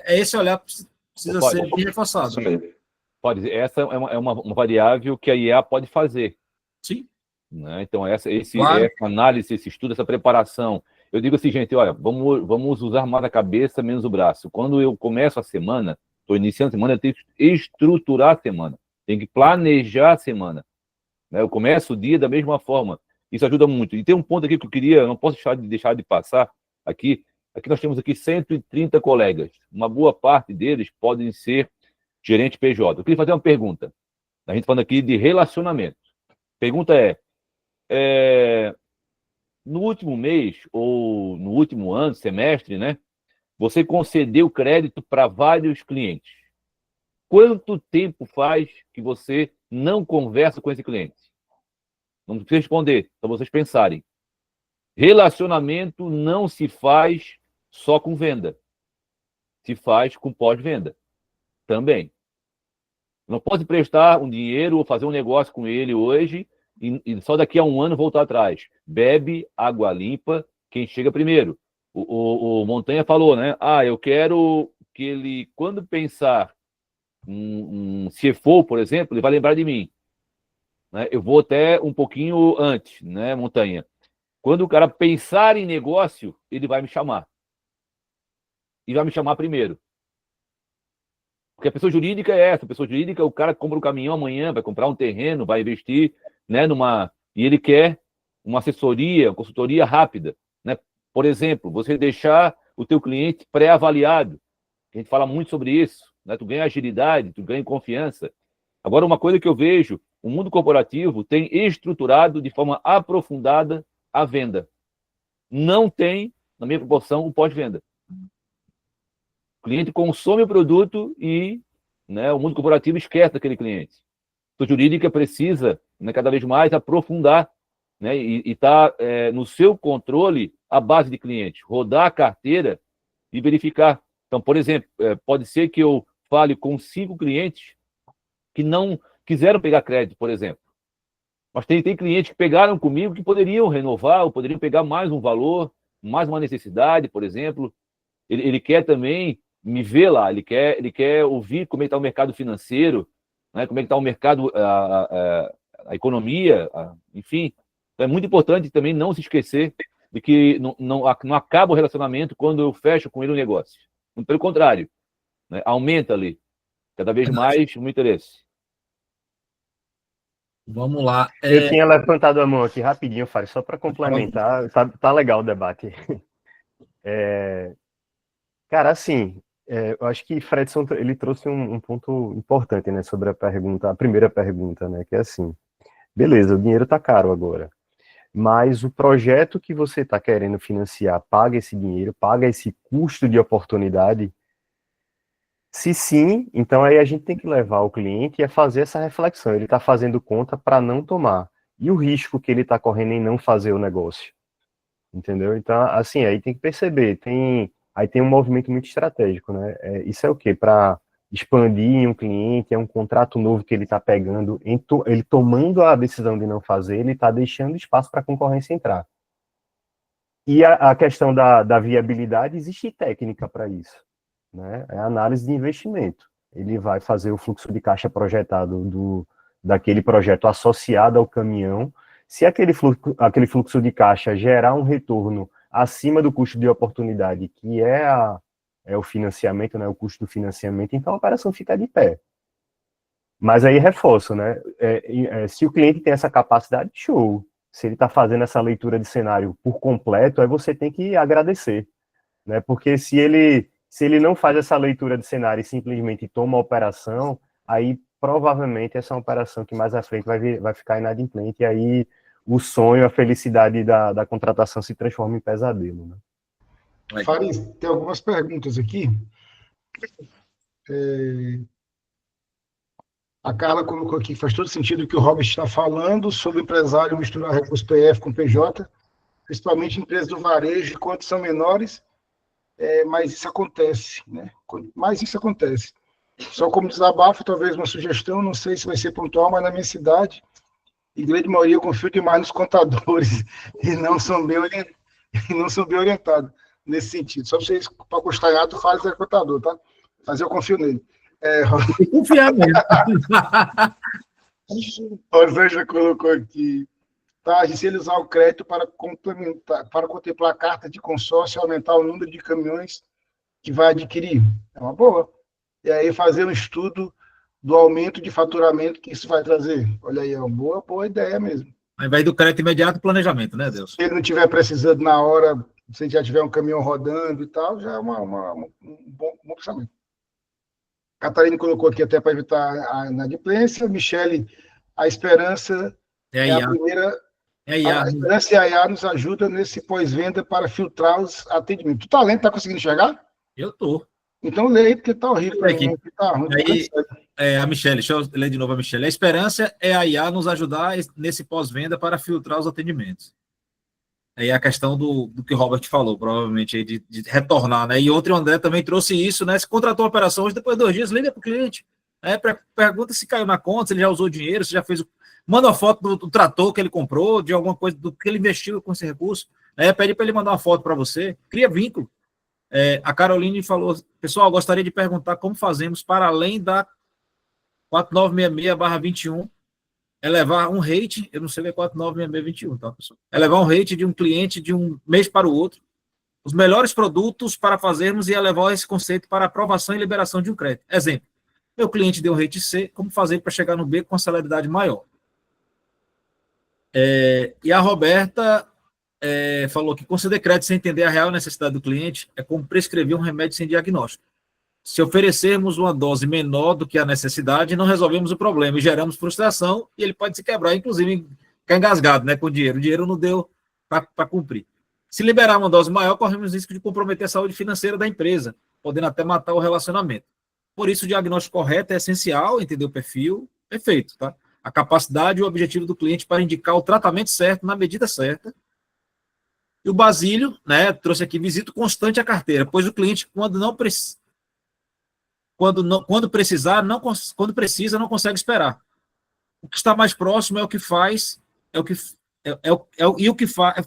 esse olhar que precisa ser bem reforçado. Pode, essa é uma variável que a IA pode fazer. Sim. Né? Então, essa análise, esse estudo, essa preparação. Eu digo assim, gente, olha, vamos usar mais a cabeça, menos o braço. Quando eu começo a semana, estou iniciando a semana, eu tenho que estruturar a semana, tenho que planejar a semana. Né? Eu começo o dia da mesma forma. Isso ajuda muito. E tem um ponto aqui que eu queria, não posso deixar de passar aqui. Aqui nós temos aqui 130 colegas. Uma boa parte deles podem ser gerente PJ. Eu queria fazer uma pergunta. A gente falando aqui de relacionamento. Pergunta no último mês ou no último ano, semestre, né? Você concedeu crédito para vários clientes. Quanto tempo faz que você não conversa com esse cliente? Não precisa responder, para vocês pensarem. Relacionamento não se faz só com venda. Se faz com pós-venda também. Não pode prestar um dinheiro ou fazer um negócio com ele hoje e só daqui a um ano voltar atrás. Bebe água limpa quem chega primeiro. O Montanha falou, né? Eu quero que ele, quando pensar um CFO, por exemplo, ele vai lembrar de mim. Né? Eu vou até um pouquinho antes, né, Montanha? Quando o cara pensar em negócio, ele vai me chamar. E vai me chamar primeiro. Porque a pessoa jurídica é essa. A pessoa jurídica, o cara compra um caminhão amanhã, vai comprar um terreno, vai investir, né, e ele quer uma assessoria, uma consultoria rápida. Né? Por exemplo, você deixar o teu cliente pré-avaliado. A gente fala muito sobre isso. Né? Tu ganha agilidade, tu ganha confiança. Agora, uma coisa que eu vejo o mundo corporativo tem estruturado de forma aprofundada a venda. Não tem, na minha proporção, o pós-venda. O cliente consome o produto e, né, o mundo corporativo esquece daquele cliente. A jurídica precisa, né, cada vez mais aprofundar, né, e tá no seu controle a base de cliente, rodar a carteira e verificar. Então, por exemplo, pode ser que eu fale com 5 clientes que não quiseram pegar crédito, por exemplo. Mas tem clientes que pegaram comigo que poderiam renovar, ou poderiam pegar mais um valor, mais uma necessidade, por exemplo. Ele quer também me ver lá, ele quer ouvir como é que está o mercado financeiro, né, como é que está o mercado, a economia, enfim. Então é muito importante também não se esquecer de que não acaba o relacionamento quando eu fecho com ele o negócio. Pelo contrário, né, aumenta ali, cada vez mais o interesse. Vamos lá. Eu tinha levantado a mão aqui rapidinho, Fábio, só para complementar. Tá legal o debate. Cara, assim, eu acho que Fredson ele trouxe um ponto importante, né, sobre a primeira pergunta, né, que é assim, beleza, o dinheiro tá caro agora, mas o projeto que você está querendo financiar paga esse dinheiro, paga esse custo de oportunidade? Se sim, então aí a gente tem que levar o cliente a fazer essa reflexão. Ele está fazendo conta para não tomar. E o risco que ele está correndo em não fazer o negócio? Entendeu? Então, assim, aí tem que perceber. Aí tem um movimento muito estratégico, né? Isso é o quê? Para expandir em um cliente, é um contrato novo que ele está pegando, ele tomando a decisão de não fazer, ele está deixando espaço para a concorrência entrar. E a questão da viabilidade, existe técnica para isso, né? É análise de investimento. Ele vai fazer o fluxo de caixa projetado daquele projeto associado ao caminhão. Se aquele fluxo de caixa gerar um retorno acima do custo de oportunidade, que é o financiamento, né, o custo do financiamento, então a operação fica de pé. Mas aí reforço, né? Se o cliente tem essa capacidade, show. Se ele está fazendo essa leitura de cenário por completo, aí você tem que agradecer, né? Porque se ele não faz essa leitura de cenário e simplesmente toma a operação, aí provavelmente essa é uma operação que mais à frente vai ficar inadimplente, e aí o sonho, a felicidade da contratação se transforma em pesadelo, né? Faris, tem algumas perguntas aqui. A Carla colocou aqui que faz todo sentido o que o Robert está falando sobre o empresário misturar recurso PF com PJ, principalmente empresas do varejo, quanto são menores, mas isso acontece, né? Mas isso acontece. Só como desabafo, talvez uma sugestão, não sei se vai ser pontual, mas na minha cidade, em grande maioria, eu confio demais nos contadores e não são bem orientados nesse sentido. Só vocês, para acostar, tu faz o contador, tá? Mas eu confio nele. Confiar mesmo. Rosângela colocou aqui. Tá, se ele usar o crédito para contemplar a carta de consórcio e aumentar o número de caminhões que vai adquirir. É uma boa. E aí fazer um estudo do aumento de faturamento que isso vai trazer. Olha aí, é uma boa ideia mesmo. Ao invés do crédito imediato, planejamento, né, Deus? Se ele não estiver precisando na hora, se já tiver um caminhão rodando e tal, já é um bom pensamento. Catarina colocou aqui até para evitar a inadimplência. Michele, a esperança é a primeira. A esperança e a IA nos ajuda nesse pós-venda para filtrar os atendimentos. Tu tá lendo? Tá conseguindo enxergar? Eu tô. Então lê aí, porque tá horrível. Aqui. Tá ruim, aí, a Michele, deixa eu ler de novo a Michele. A esperança é a IA nos ajudar nesse pós-venda para filtrar os atendimentos. Aí a questão do que o Robert falou, provavelmente, aí de retornar, né? E ontem o André também trouxe isso, né? Se contratou uma operação hoje, depois de 2 dias, liga para o cliente. Pergunta se caiu na conta, se ele já usou dinheiro, se já fez. Manda uma foto do trator que ele comprou, de alguma coisa, do que ele investiu com esse recurso. Pede para ele mandar uma foto para você. Cria vínculo. A Caroline falou, pessoal, gostaria de perguntar como fazemos para além da 4966/21, levar um rate, eu não sei o que é 4966/21, tá, pessoal? Levar um rate de um cliente de um mês para o outro, os melhores produtos para fazermos e levar esse conceito para aprovação e liberação de um crédito. Exemplo, meu cliente deu um rate C, como fazer para chegar no B com celeridade maior? E a Roberta falou que conceder crédito sem entender a real necessidade do cliente é como prescrever um remédio sem diagnóstico. se oferecermos uma dose menor do que a necessidade, não resolvemos o problema e geramos frustração e ele pode se quebrar, inclusive ficar engasgado, né, com o dinheiro não deu para cumprir. Se liberar uma dose maior, corremos risco de comprometer a saúde financeira da empresa, podendo até matar o relacionamento. Por isso, o diagnóstico correto é essencial, entender o perfil, perfeito, tá? A capacidade e o objetivo do cliente para indicar o tratamento certo, na medida certa. E o Basílio, né, trouxe aqui, visita constante a carteira, pois o cliente, quando precisa, não consegue esperar. O que está mais próximo é o que faz, e o que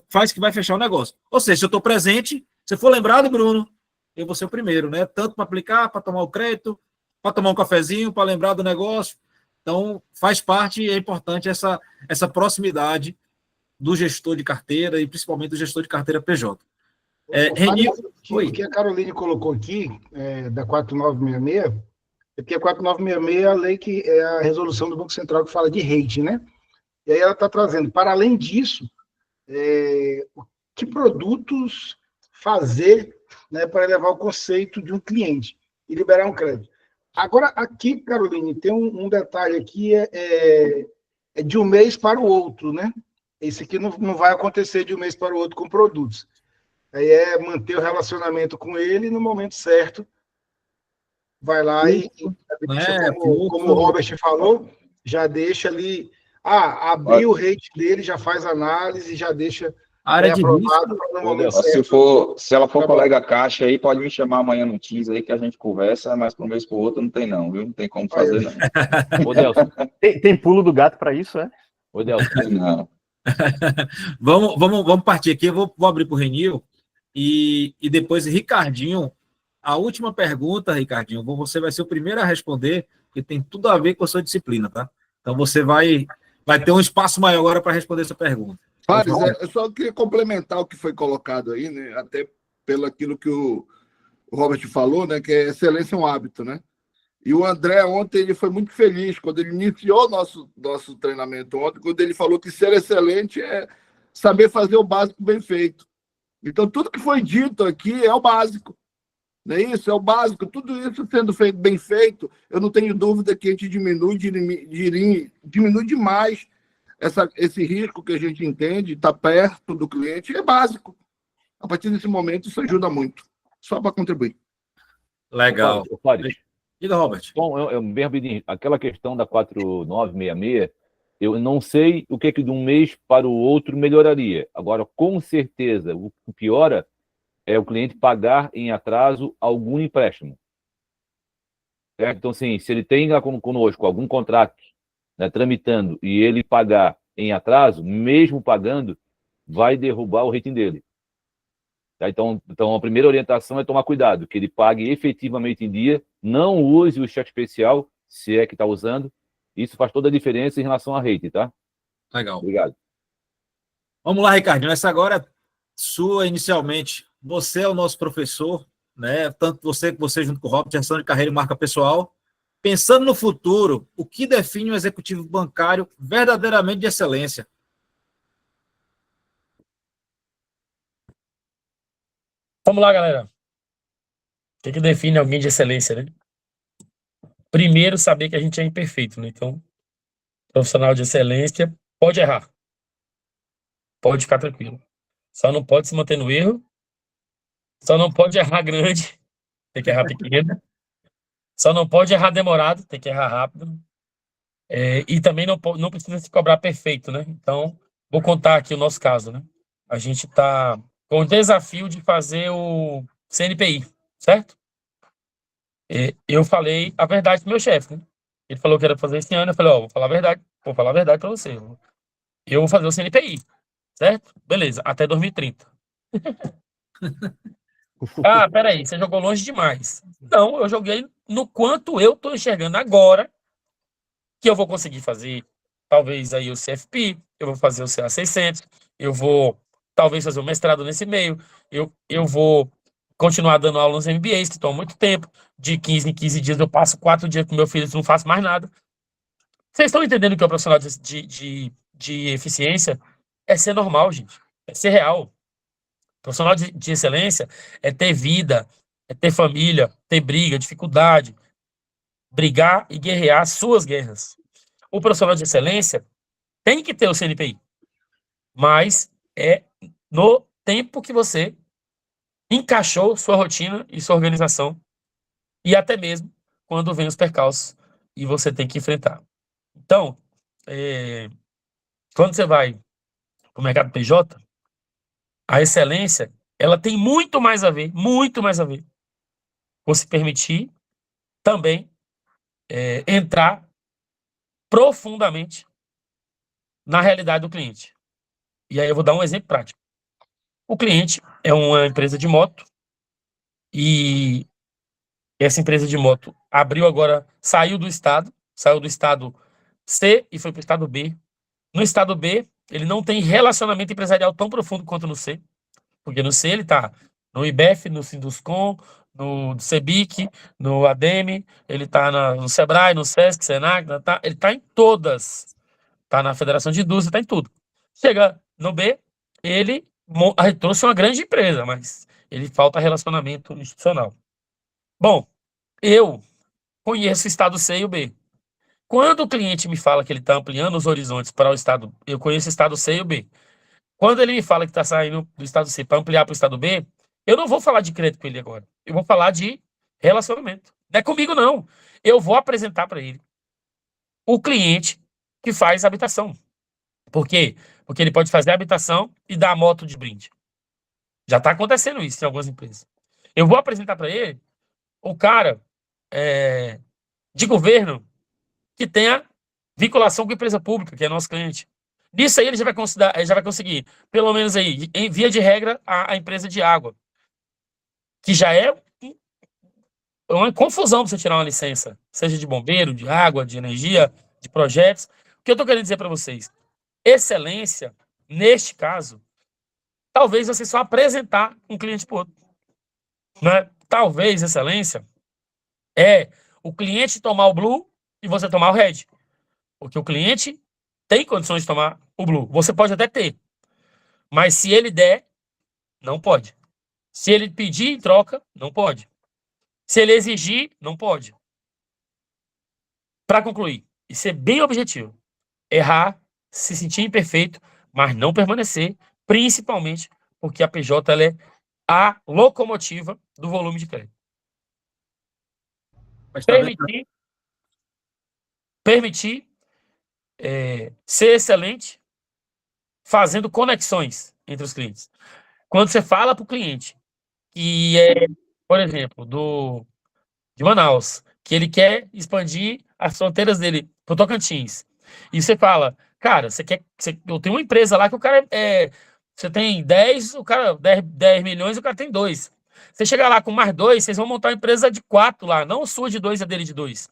faz que vai fechar o negócio. Ou seja, se eu estou presente, se for lembrado, Bruno, eu vou ser o primeiro, né? Tanto para aplicar, para tomar o crédito, para tomar um cafezinho, para lembrar do negócio. Então, faz parte e é importante essa proximidade do gestor de carteira e principalmente do gestor de carteira PJ. Renil, o que a Caroline colocou aqui, da 4966, é porque a 4966 é a lei que é a resolução do Banco Central que fala de rating, né? E aí ela está trazendo, para além disso, que produtos fazer, né, para elevar o conceito de um cliente e liberar um crédito. Agora, aqui, Caroline, tem um detalhe aqui, é de um mês para o outro, né? Esse aqui não vai acontecer de um mês para o outro com produtos. Aí é manter o relacionamento com ele e no momento certo vai lá e deixa, como o Robert falou, já deixa ali, abrir o rate dele, já faz análise, já deixa área de aprovado no momento certo. Se ela for colega caixa aí, pode me chamar amanhã no Teams aí que a gente conversa, mas para um mês para o outro não tem não, viu? Não tem como fazer não. Ô, Delcio, Tem pulo do gato para isso, é? ô, Delcio, Não. Vamos partir aqui, eu vou abrir para o Renil e depois, Ricardinho, a última pergunta, Ricardinho, você vai ser o primeiro a responder, porque tem tudo a ver com a sua disciplina, tá? Então você vai ter um espaço maior agora para responder essa pergunta. Fares, eu só queria complementar o que foi colocado aí, né? Até pelo aquilo que o Robert falou, né? Que excelência é um hábito, né? E o André ontem ele foi muito feliz quando ele iniciou nosso treinamento ontem, quando ele falou que ser excelente é saber fazer o básico bem feito. Então, tudo que foi dito aqui é o básico. Não é isso? É o básico. Tudo isso sendo feito bem feito, eu não tenho dúvida que a gente diminui demais esse risco que a gente entende, está perto do cliente, é básico. A partir desse momento, isso ajuda muito. Só para contribuir. Legal. Fares, Diga, Robert. bom, bem rapidinho, aquela questão da 4966, eu não sei o que de um mês para o outro melhoraria. Agora, com certeza, o que piora é o cliente pagar em atraso algum empréstimo. Certo? Então, assim, se ele tem lá conosco algum contrato, né, tramitando e ele pagar em atraso, mesmo pagando, vai derrubar o rating dele. Tá? Então, a primeira orientação é tomar cuidado, que ele pague efetivamente em dia, não use o cheque especial, se é que está usando. Isso faz toda a diferença em relação a rating, tá? Legal. Obrigado. Vamos lá, Ricardinho. Essa agora é sua inicialmente. Você é o nosso professor, né? Tanto você junto com o Robert, gestão de carreira e marca pessoal. Pensando no futuro, o que define um executivo bancário verdadeiramente de excelência? Vamos lá, galera. O que define alguém de excelência, né? Primeiro, saber que a gente é imperfeito, né? Então, profissional de excelência pode errar. Pode ficar tranquilo. Só não pode se manter no erro. Só não pode errar grande. Tem que errar pequeno. Só não pode errar demorado. Tem que errar rápido. E também não precisa se cobrar perfeito, né? Então, vou contar aqui o nosso caso, né? A gente está com o desafio de fazer o CNPI, certo? Eu falei a verdade pro meu chefe, né? Ele falou que era fazer esse ano, eu falei, vou falar a verdade para você. Eu vou fazer o CNPI, certo? Beleza, até 2030. Peraí, você jogou longe demais. Não, eu joguei no quanto eu tô enxergando agora que eu vou conseguir fazer, talvez aí o CFP, eu vou fazer o CA600, eu vou talvez fazer o mestrado nesse meio, eu vou continuar dando aula nos MBAs, que estão há muito tempo, de 15 em 15 dias eu passo 4 dias com meu filho e não faço mais nada. Vocês estão entendendo que o profissional de eficiência é ser normal, gente, é ser real. Profissional de excelência é ter vida, é ter família, ter briga, dificuldade, brigar e guerrear suas guerras. O profissional de excelência tem que ter o CNPI, mas é no tempo que você encaixou sua rotina e sua organização, e até mesmo quando vem os percalços e você tem que enfrentar. Então, quando você vai para o mercado PJ, a excelência, ela tem muito mais a ver com se permitir também entrar profundamente na realidade do cliente. E aí eu vou dar um exemplo prático. O cliente é uma empresa de moto e essa empresa de moto abriu agora, saiu do estado C e foi para o estado B. No estado B, ele não tem relacionamento empresarial tão profundo quanto no C, porque no C ele está no IBEF, no Sinduscom, no Sebic, no ADEME, ele está no Sebrae, no Sesc, Senac, ele está em todas. Está na Federação de Indústria, está em tudo. Chega no B, ele trouxe uma grande empresa, mas ele falta relacionamento institucional. Bom, eu conheço o estado C e o B. Quando o cliente me fala que ele está ampliando os horizontes para o estado, eu conheço o estado C e o B. Quando ele me fala que está saindo do estado C para ampliar para o estado B, eu não vou falar de crédito com ele agora. Eu vou falar de relacionamento. Não é comigo, não. Eu vou apresentar para ele o cliente que faz habitação. Por quê? Porque ele pode fazer a habitação e dar a moto de brinde. Já está acontecendo isso em algumas empresas. Eu vou apresentar para ele o cara de governo que tenha vinculação com a empresa pública, que é nosso cliente. Nisso aí ele já vai conseguir, pelo menos aí, em via de regra, a empresa de água, que já é uma confusão para você tirar uma licença, seja de bombeiro, de água, de energia, de projetos. O que eu estou querendo dizer para vocês? Excelência, neste caso, talvez você só apresentar um cliente para o outro. Né? Talvez excelência é o cliente tomar o blue e você tomar o red. Porque o cliente tem condições de tomar o blue. Você pode até ter. Mas se ele der, não pode. Se ele pedir em troca, não pode. Se ele exigir, não pode. Para concluir, e ser bem objetivo, errar, se sentir imperfeito, mas não permanecer, principalmente porque a PJ ela é a locomotiva do volume de crédito. Mas Permitir ser excelente fazendo conexões entre os clientes. Quando você fala para o cliente que por exemplo, de Manaus, que ele quer expandir as fronteiras dele para o Tocantins, e você fala, cara, eu tenho uma empresa lá que o cara você tem 10, o cara 10 milhões, o cara tem 2. Você chegar lá com mais 2, vocês vão montar uma empresa de 4 lá, não sua de 2 e a dele de 2.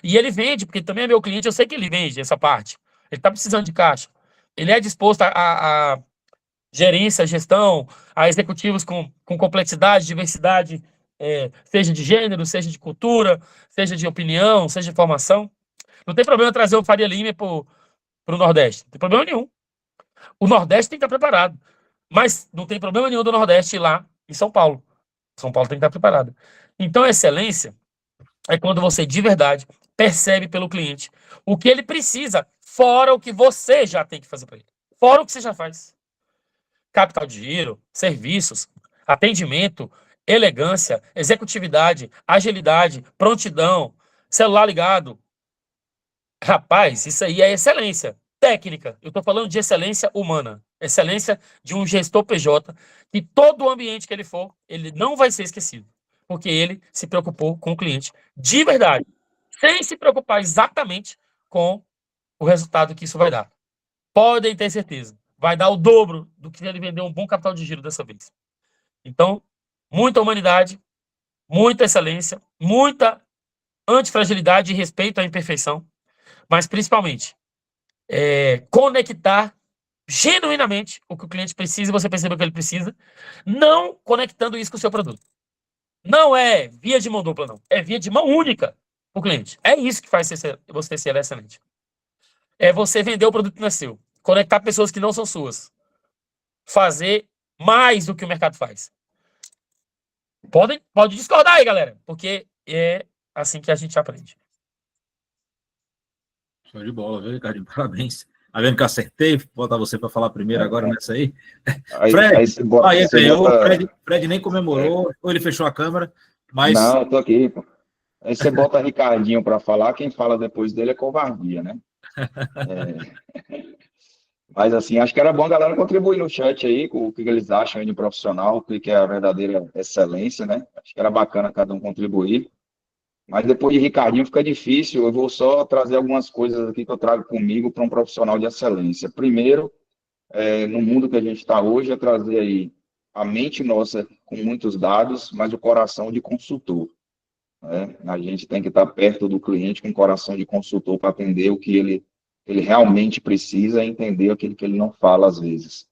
E ele vende, porque também é meu cliente, eu sei que ele vende essa parte. Ele está precisando de caixa. Ele é disposto a gerência, gestão, a executivos com complexidade, diversidade, seja de gênero, seja de cultura, seja de opinião, seja de formação. Não tem problema trazer o Faria Lima para o Nordeste. Não tem problema nenhum. O Nordeste tem que estar preparado. Mas não tem problema nenhum do Nordeste ir lá em São Paulo. São Paulo tem que estar preparado. Então, excelência é quando você, de verdade, percebe pelo cliente o que ele precisa, fora o que você já tem que fazer para ele. Fora o que você já faz. Capital de giro, serviços, atendimento, elegância, executividade, agilidade, prontidão, celular ligado. Rapaz, isso aí é excelência técnica. Eu estou falando de excelência humana. Excelência de um gestor PJ, que todo o ambiente que ele for, ele não vai ser esquecido. Porque ele se preocupou com o cliente de verdade, sem se preocupar exatamente com o resultado que isso vai dar. Podem ter certeza. Vai dar o dobro do que ele vendeu um bom capital de giro dessa vez. Então, muita humanidade, muita excelência, muita antifragilidade e respeito à imperfeição, mas principalmente conectar genuinamente o que o cliente precisa e você percebe o que ele precisa, não conectando isso com o seu produto. Não é via de mão dupla, não. É via de mão única para o cliente. É isso que faz você ser excelente. É você vender o produto que não é seu. Conectar pessoas que não são suas. Fazer mais do que o mercado faz. Pode discordar aí, galera, porque é assim que a gente aprende. Show de bola, viu, Ricardinho? Parabéns. Tá vendo que eu acertei? Vou botar você para falar primeiro agora nessa aí. Fred, Aí você bota, ele você ganhou, bota... Fred nem comemorou, ou ele fechou a câmera, mas... Não, eu tô aqui, pô. Aí você bota Ricardinho para falar, quem fala depois dele é covardia, né? Mas, assim, acho que era bom a galera contribuir no chat aí com o que eles acham aí de profissional, o que é a verdadeira excelência, né? Acho que era bacana cada um contribuir. Mas depois de Ricardinho fica difícil, eu vou só trazer algumas coisas aqui que eu trago comigo para um profissional de excelência. Primeiro, no mundo que a gente está hoje, é trazer aí a mente nossa com muitos dados, mas o coração de consultor, né? A gente tem que estar perto do cliente com o coração de consultor para atender o que ele realmente precisa e entender aquilo que ele não fala às vezes.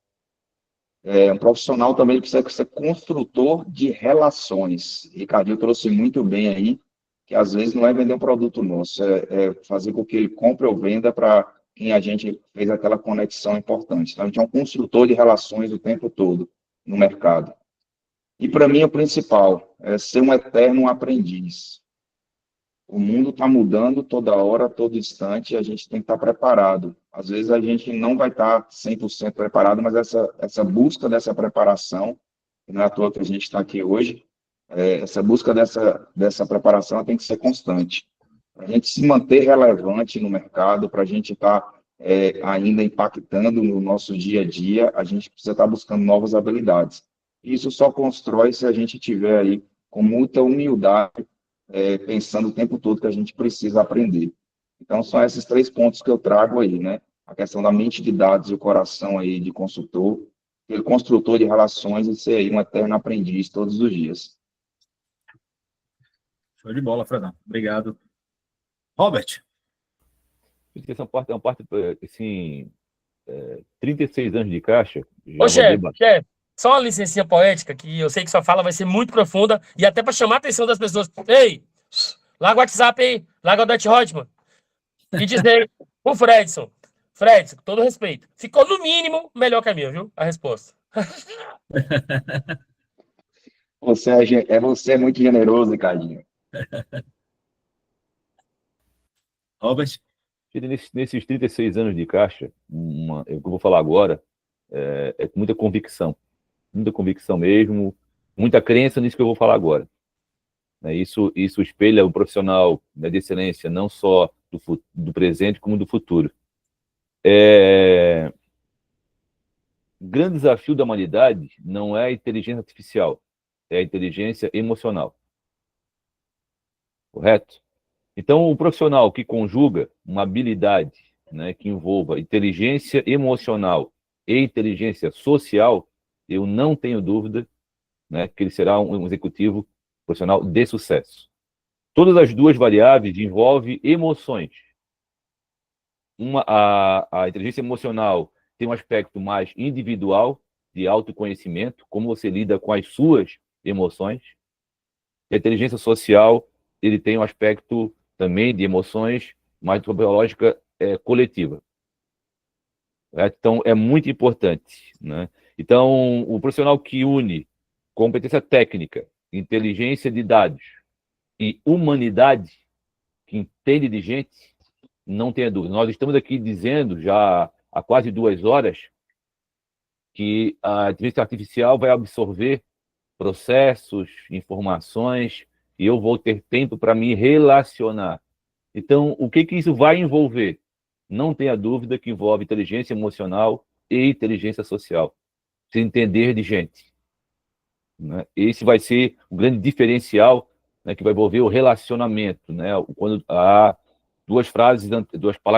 Um profissional também precisa ser construtor de relações. Ricardinho trouxe muito bem aí, que às vezes não é vender um produto nosso, é fazer com que ele compre ou venda para quem a gente fez aquela conexão importante. Então, a gente é um construtor de relações o tempo todo no mercado. E, para mim, o principal é ser um eterno aprendiz. O mundo está mudando toda hora, todo instante, e a gente tem que estar preparado. Às vezes a gente não vai estar 100% preparado, mas essa busca dessa preparação, não é à toa que a gente está aqui hoje, essa busca dessa preparação tem que ser constante. Para a gente se manter relevante no mercado, para a gente estar ainda impactando no nosso dia a dia, a gente precisa estar buscando novas habilidades. Isso só constrói se a gente tiver aí com muita humildade, pensando o tempo todo que a gente precisa aprender. Então, são esses 3 pontos que eu trago aí, né? A questão da mente de dados e o coração aí de consultor, aquele construtor de relações e ser aí um eterno aprendiz todos os dias. Show de bola, Fredão. Obrigado. Robert. Essa parte é uma parte, assim, 36 anos de caixa. Ô, chefe, só uma licencinha poética, que eu sei que sua fala vai ser muito profunda, e até para chamar a atenção das pessoas. Ei, larga o WhatsApp aí, larga o Dutch Rodman. E dizer o Fredson, com todo respeito, ficou no mínimo melhor que a minha, viu? A resposta. Você é muito generoso, Ricardinho. Robert. Nesses 36 anos de caixa, o que eu vou falar agora é com muita convicção mesmo, muita crença nisso que eu vou falar agora. Isso espelha o profissional, né, de excelência, não só do presente, como do futuro. O grande desafio da humanidade não é a inteligência artificial, é a inteligência emocional. Correto? Então, o profissional que conjuga uma habilidade, né, que envolva inteligência emocional e inteligência social, eu não tenho dúvida, né, que ele será um executivo profissional de sucesso. Todas as duas variáveis envolvem emoções. A inteligência emocional tem um aspecto mais individual, de autoconhecimento, como você lida com as suas emoções. E a inteligência social, ele tem um aspecto também de emoções, mais biológica coletiva. Então, é muito importante, né? Então, o profissional que une competência técnica, inteligência de dados e humanidade, que entende de gente, não tenha dúvida. Nós estamos aqui dizendo já há quase 2 horas que a inteligência artificial vai absorver processos, informações, e eu vou ter tempo para me relacionar. Então, o que isso vai envolver? Não tenha dúvida que envolve inteligência emocional e inteligência social. Se entender de gente, né? Esse vai ser o grande diferencial, né, que vai envolver o relacionamento, né? Quando há duas palavras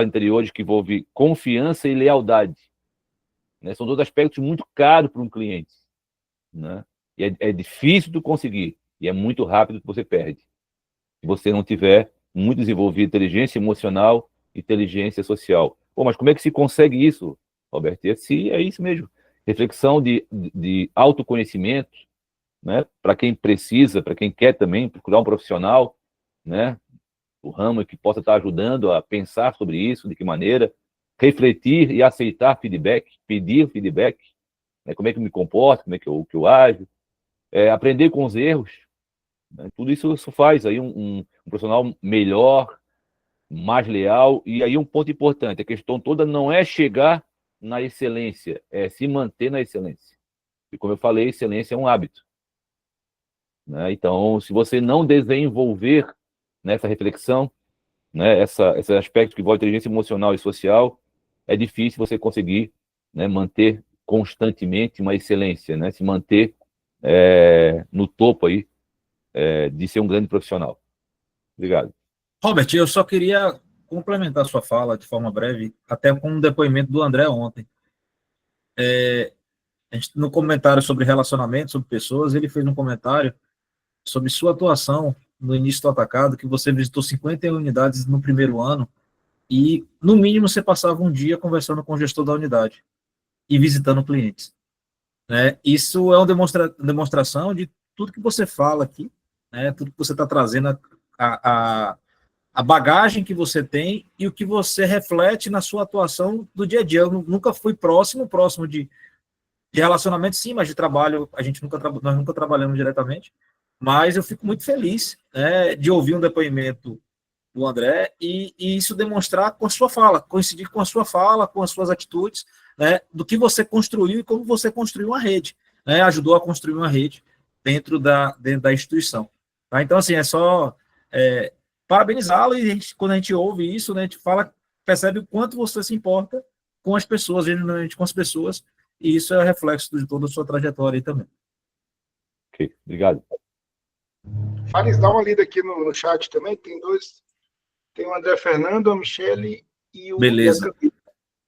anteriores que envolvem confiança e lealdade, né? São 2 aspectos muito caros para um cliente, né? E é difícil de conseguir, e é muito rápido que você perde. Se você não tiver muito desenvolvido inteligência emocional e inteligência social. Pô, mas como é que se consegue isso, Roberto? É isso mesmo. Reflexão de autoconhecimento, né? Para quem precisa, para quem quer também procurar um profissional, né, do ramo que possa estar ajudando a pensar sobre isso, de que maneira, refletir e aceitar feedback, pedir feedback, né, como é que eu me comporto, como é que eu ajo, aprender com os erros, né? Tudo isso faz aí um profissional melhor, mais leal, e aí um ponto importante, a questão toda não é chegar na excelência, é se manter na excelência. E como eu falei, excelência é um hábito, né? Então, se você não desenvolver nessa reflexão, né, esse aspecto que envolve inteligência emocional e social, é difícil você conseguir, né, manter constantemente uma excelência, né, se manter no topo aí, de ser um grande profissional. Obrigado. Robert, eu só queria complementar sua fala de forma breve, até com um depoimento do André ontem. No comentário sobre relacionamento, sobre pessoas, ele fez um comentário sobre sua atuação no início do atacado, que você visitou 51 unidades no primeiro ano, e, no mínimo, você passava um dia conversando com o gestor da unidade e visitando clientes, né? Isso é uma demonstração de tudo que você fala aqui, né? Tudo que você está trazendo, a bagagem que você tem e o que você reflete na sua atuação do dia a dia. Eu nunca fui próximo de relacionamento, sim, mas de trabalho, nós nunca trabalhamos diretamente, mas eu fico muito feliz, né, de ouvir um depoimento do André e isso demonstrar com a sua fala, coincidir com a sua fala, com as suas atitudes, né, do que você construiu e como você construiu uma rede, né, ajudou a construir uma rede dentro da instituição. Tá? Então, assim, é só parabenizá-lo, e quando a gente ouve isso, né, a gente percebe o quanto você se importa com as pessoas, genuinamente com as pessoas, e isso é reflexo de toda a sua trajetória aí também. Ok, obrigado. Fares, dá uma lida aqui no chat também, tem o André Fernando, a Michele e o... Beleza.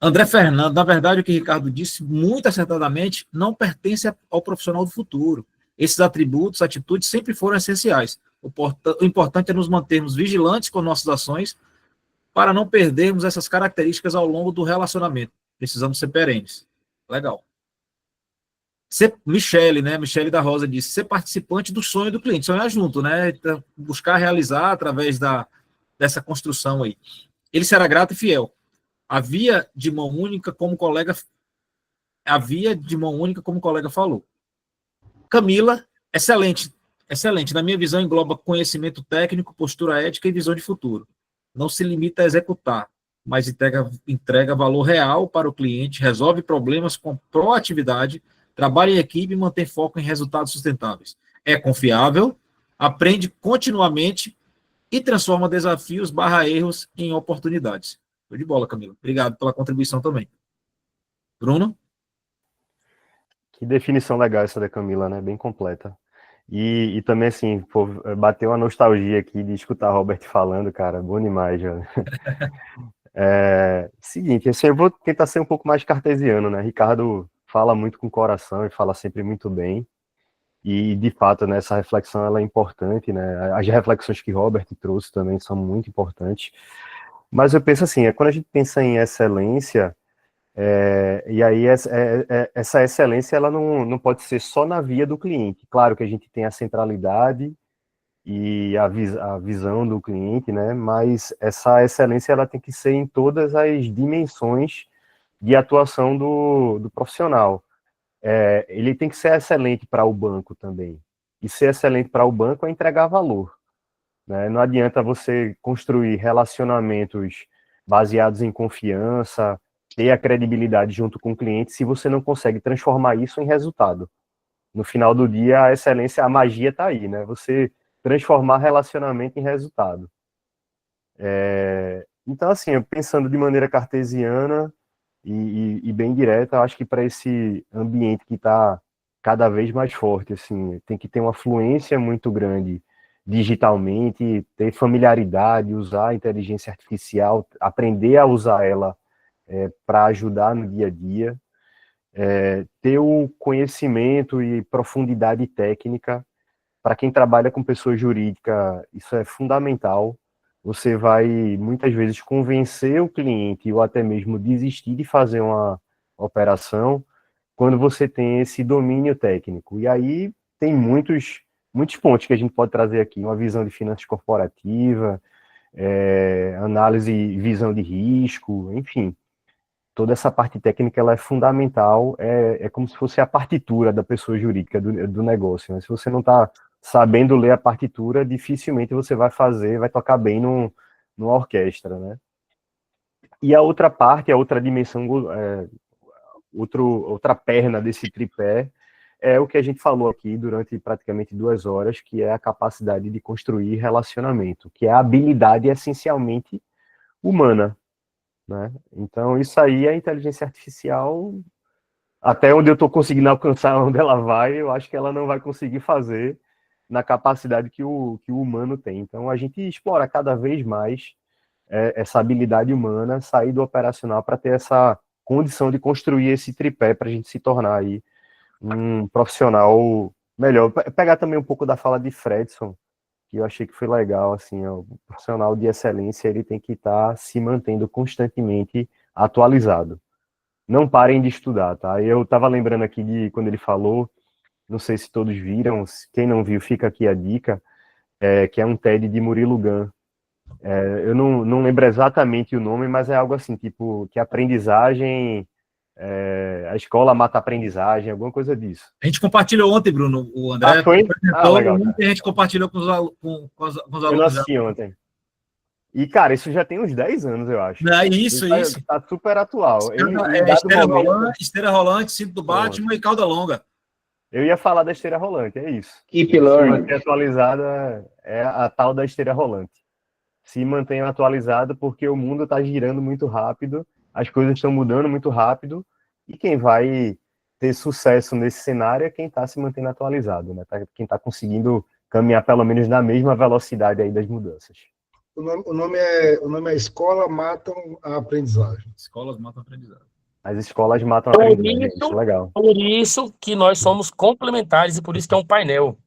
André Fernando, na verdade, o que o Ricardo disse, muito acertadamente, não pertence ao profissional do futuro. Esses atributos, atitudes, sempre foram essenciais. O importante é nos mantermos vigilantes com nossas ações para não perdermos essas características ao longo do relacionamento. Precisamos ser perenes. Legal. Michele, né? Michele da Rosa disse, ser participante do sonho do cliente, sonhar junto, né? Buscar realizar através dessa construção aí. Ele será grato e fiel. Havia de mão única, como o colega falou. Camila, excelente. Excelente. Na minha visão, engloba conhecimento técnico, postura ética e visão de futuro. Não se limita a executar, mas entrega valor real para o cliente, resolve problemas com proatividade, trabalha em equipe e mantém foco em resultados sustentáveis. É confiável, aprende continuamente e transforma desafios /erros em oportunidades. Show de bola, Camila. Obrigado pela contribuição também. Bruno? Que definição legal essa da Camila, né? Bem completa. E também, assim, pô, bateu uma nostalgia aqui de escutar Robert falando, cara, bom demais, já. Seguinte, assim, eu vou tentar ser um pouco mais cartesiano, né? Ricardo fala muito com o coração e fala sempre muito bem, e, de fato, né, essa reflexão, ela é importante, né? As reflexões que Robert trouxe também são muito importantes, mas eu penso assim, quando a gente pensa em excelência, e aí essa excelência, ela não pode ser só na via do cliente. Claro que a gente tem a centralidade e a visão do cliente, né? Mas essa excelência, ela tem que ser em todas as dimensões de atuação do profissional. Ele tem que ser excelente para o banco também. E ser excelente para o banco é entregar valor, né? Não adianta você construir relacionamentos baseados em confiança, ter a credibilidade junto com o cliente, se você não consegue transformar isso em resultado. No final do dia, a excelência, a magia está aí, né? Você transformar relacionamento em resultado. Então, assim, pensando de maneira cartesiana e bem direta, eu acho que para esse ambiente que está cada vez mais forte, assim, tem que ter uma fluência muito grande digitalmente, ter familiaridade, usar a inteligência artificial, aprender a usar ela para ajudar no dia a dia, ter o conhecimento e profundidade técnica. Para quem trabalha com pessoa jurídica, isso é fundamental. Você vai, muitas vezes, convencer o cliente ou até mesmo desistir de fazer uma operação quando você tem esse domínio técnico. E aí tem muitos pontos que a gente pode trazer aqui. Uma visão de finanças corporativa, análise e visão de risco, enfim. Toda essa parte técnica, ela é fundamental, é como se fosse a partitura da pessoa jurídica do negócio, né? Se você não está sabendo ler a partitura, dificilmente você vai tocar bem numa orquestra, né? E a outra parte, a outra dimensão, outra perna desse tripé é o que a gente falou aqui durante praticamente 2 horas, que é a capacidade de construir relacionamento, que é a habilidade essencialmente humana, né? Então, isso aí, a inteligência artificial, até onde eu estou conseguindo alcançar onde ela vai, eu acho que ela não vai conseguir fazer na capacidade que o humano tem. Então, a gente explora cada vez mais essa habilidade humana, sair do operacional para ter essa condição de construir esse tripé para a gente se tornar aí um profissional melhor. Pegar também um pouco da fala de Fredson, que eu achei que foi legal, assim, o profissional de excelência, ele tem que estar se mantendo constantemente atualizado. Não parem de estudar, tá? Eu estava lembrando aqui de quando ele falou, não sei se todos viram, quem não viu, fica aqui a dica, que é um TED de Murilo Gun. Eu não lembro exatamente o nome, mas é algo assim, tipo, que a aprendizagem, a escola mata a aprendizagem, alguma coisa disso. A gente compartilhou ontem, Bruno, o André foi? Legal, ontem a gente compartilhou com os alunos. Eu não assisti ontem. E, cara, isso já tem uns 10 anos, eu acho. Isso. Tá super atual. Esteira rolante, cinto do Batman e cauda longa. Eu ia falar da esteira rolante, é isso. Keep learning. Se atualizada é a tal da esteira rolante. Se mantenha atualizado porque o mundo está girando muito rápido, as coisas estão mudando muito rápido, e quem vai ter sucesso nesse cenário é quem está se mantendo atualizado, né? Quem está conseguindo caminhar pelo menos na mesma velocidade aí das mudanças. O nome é Escola Matam a Aprendizagem. Escolas matam a aprendizagem. As escolas matam a aprendizagem, isso é legal. Por isso que nós somos complementares e por isso que é um painel.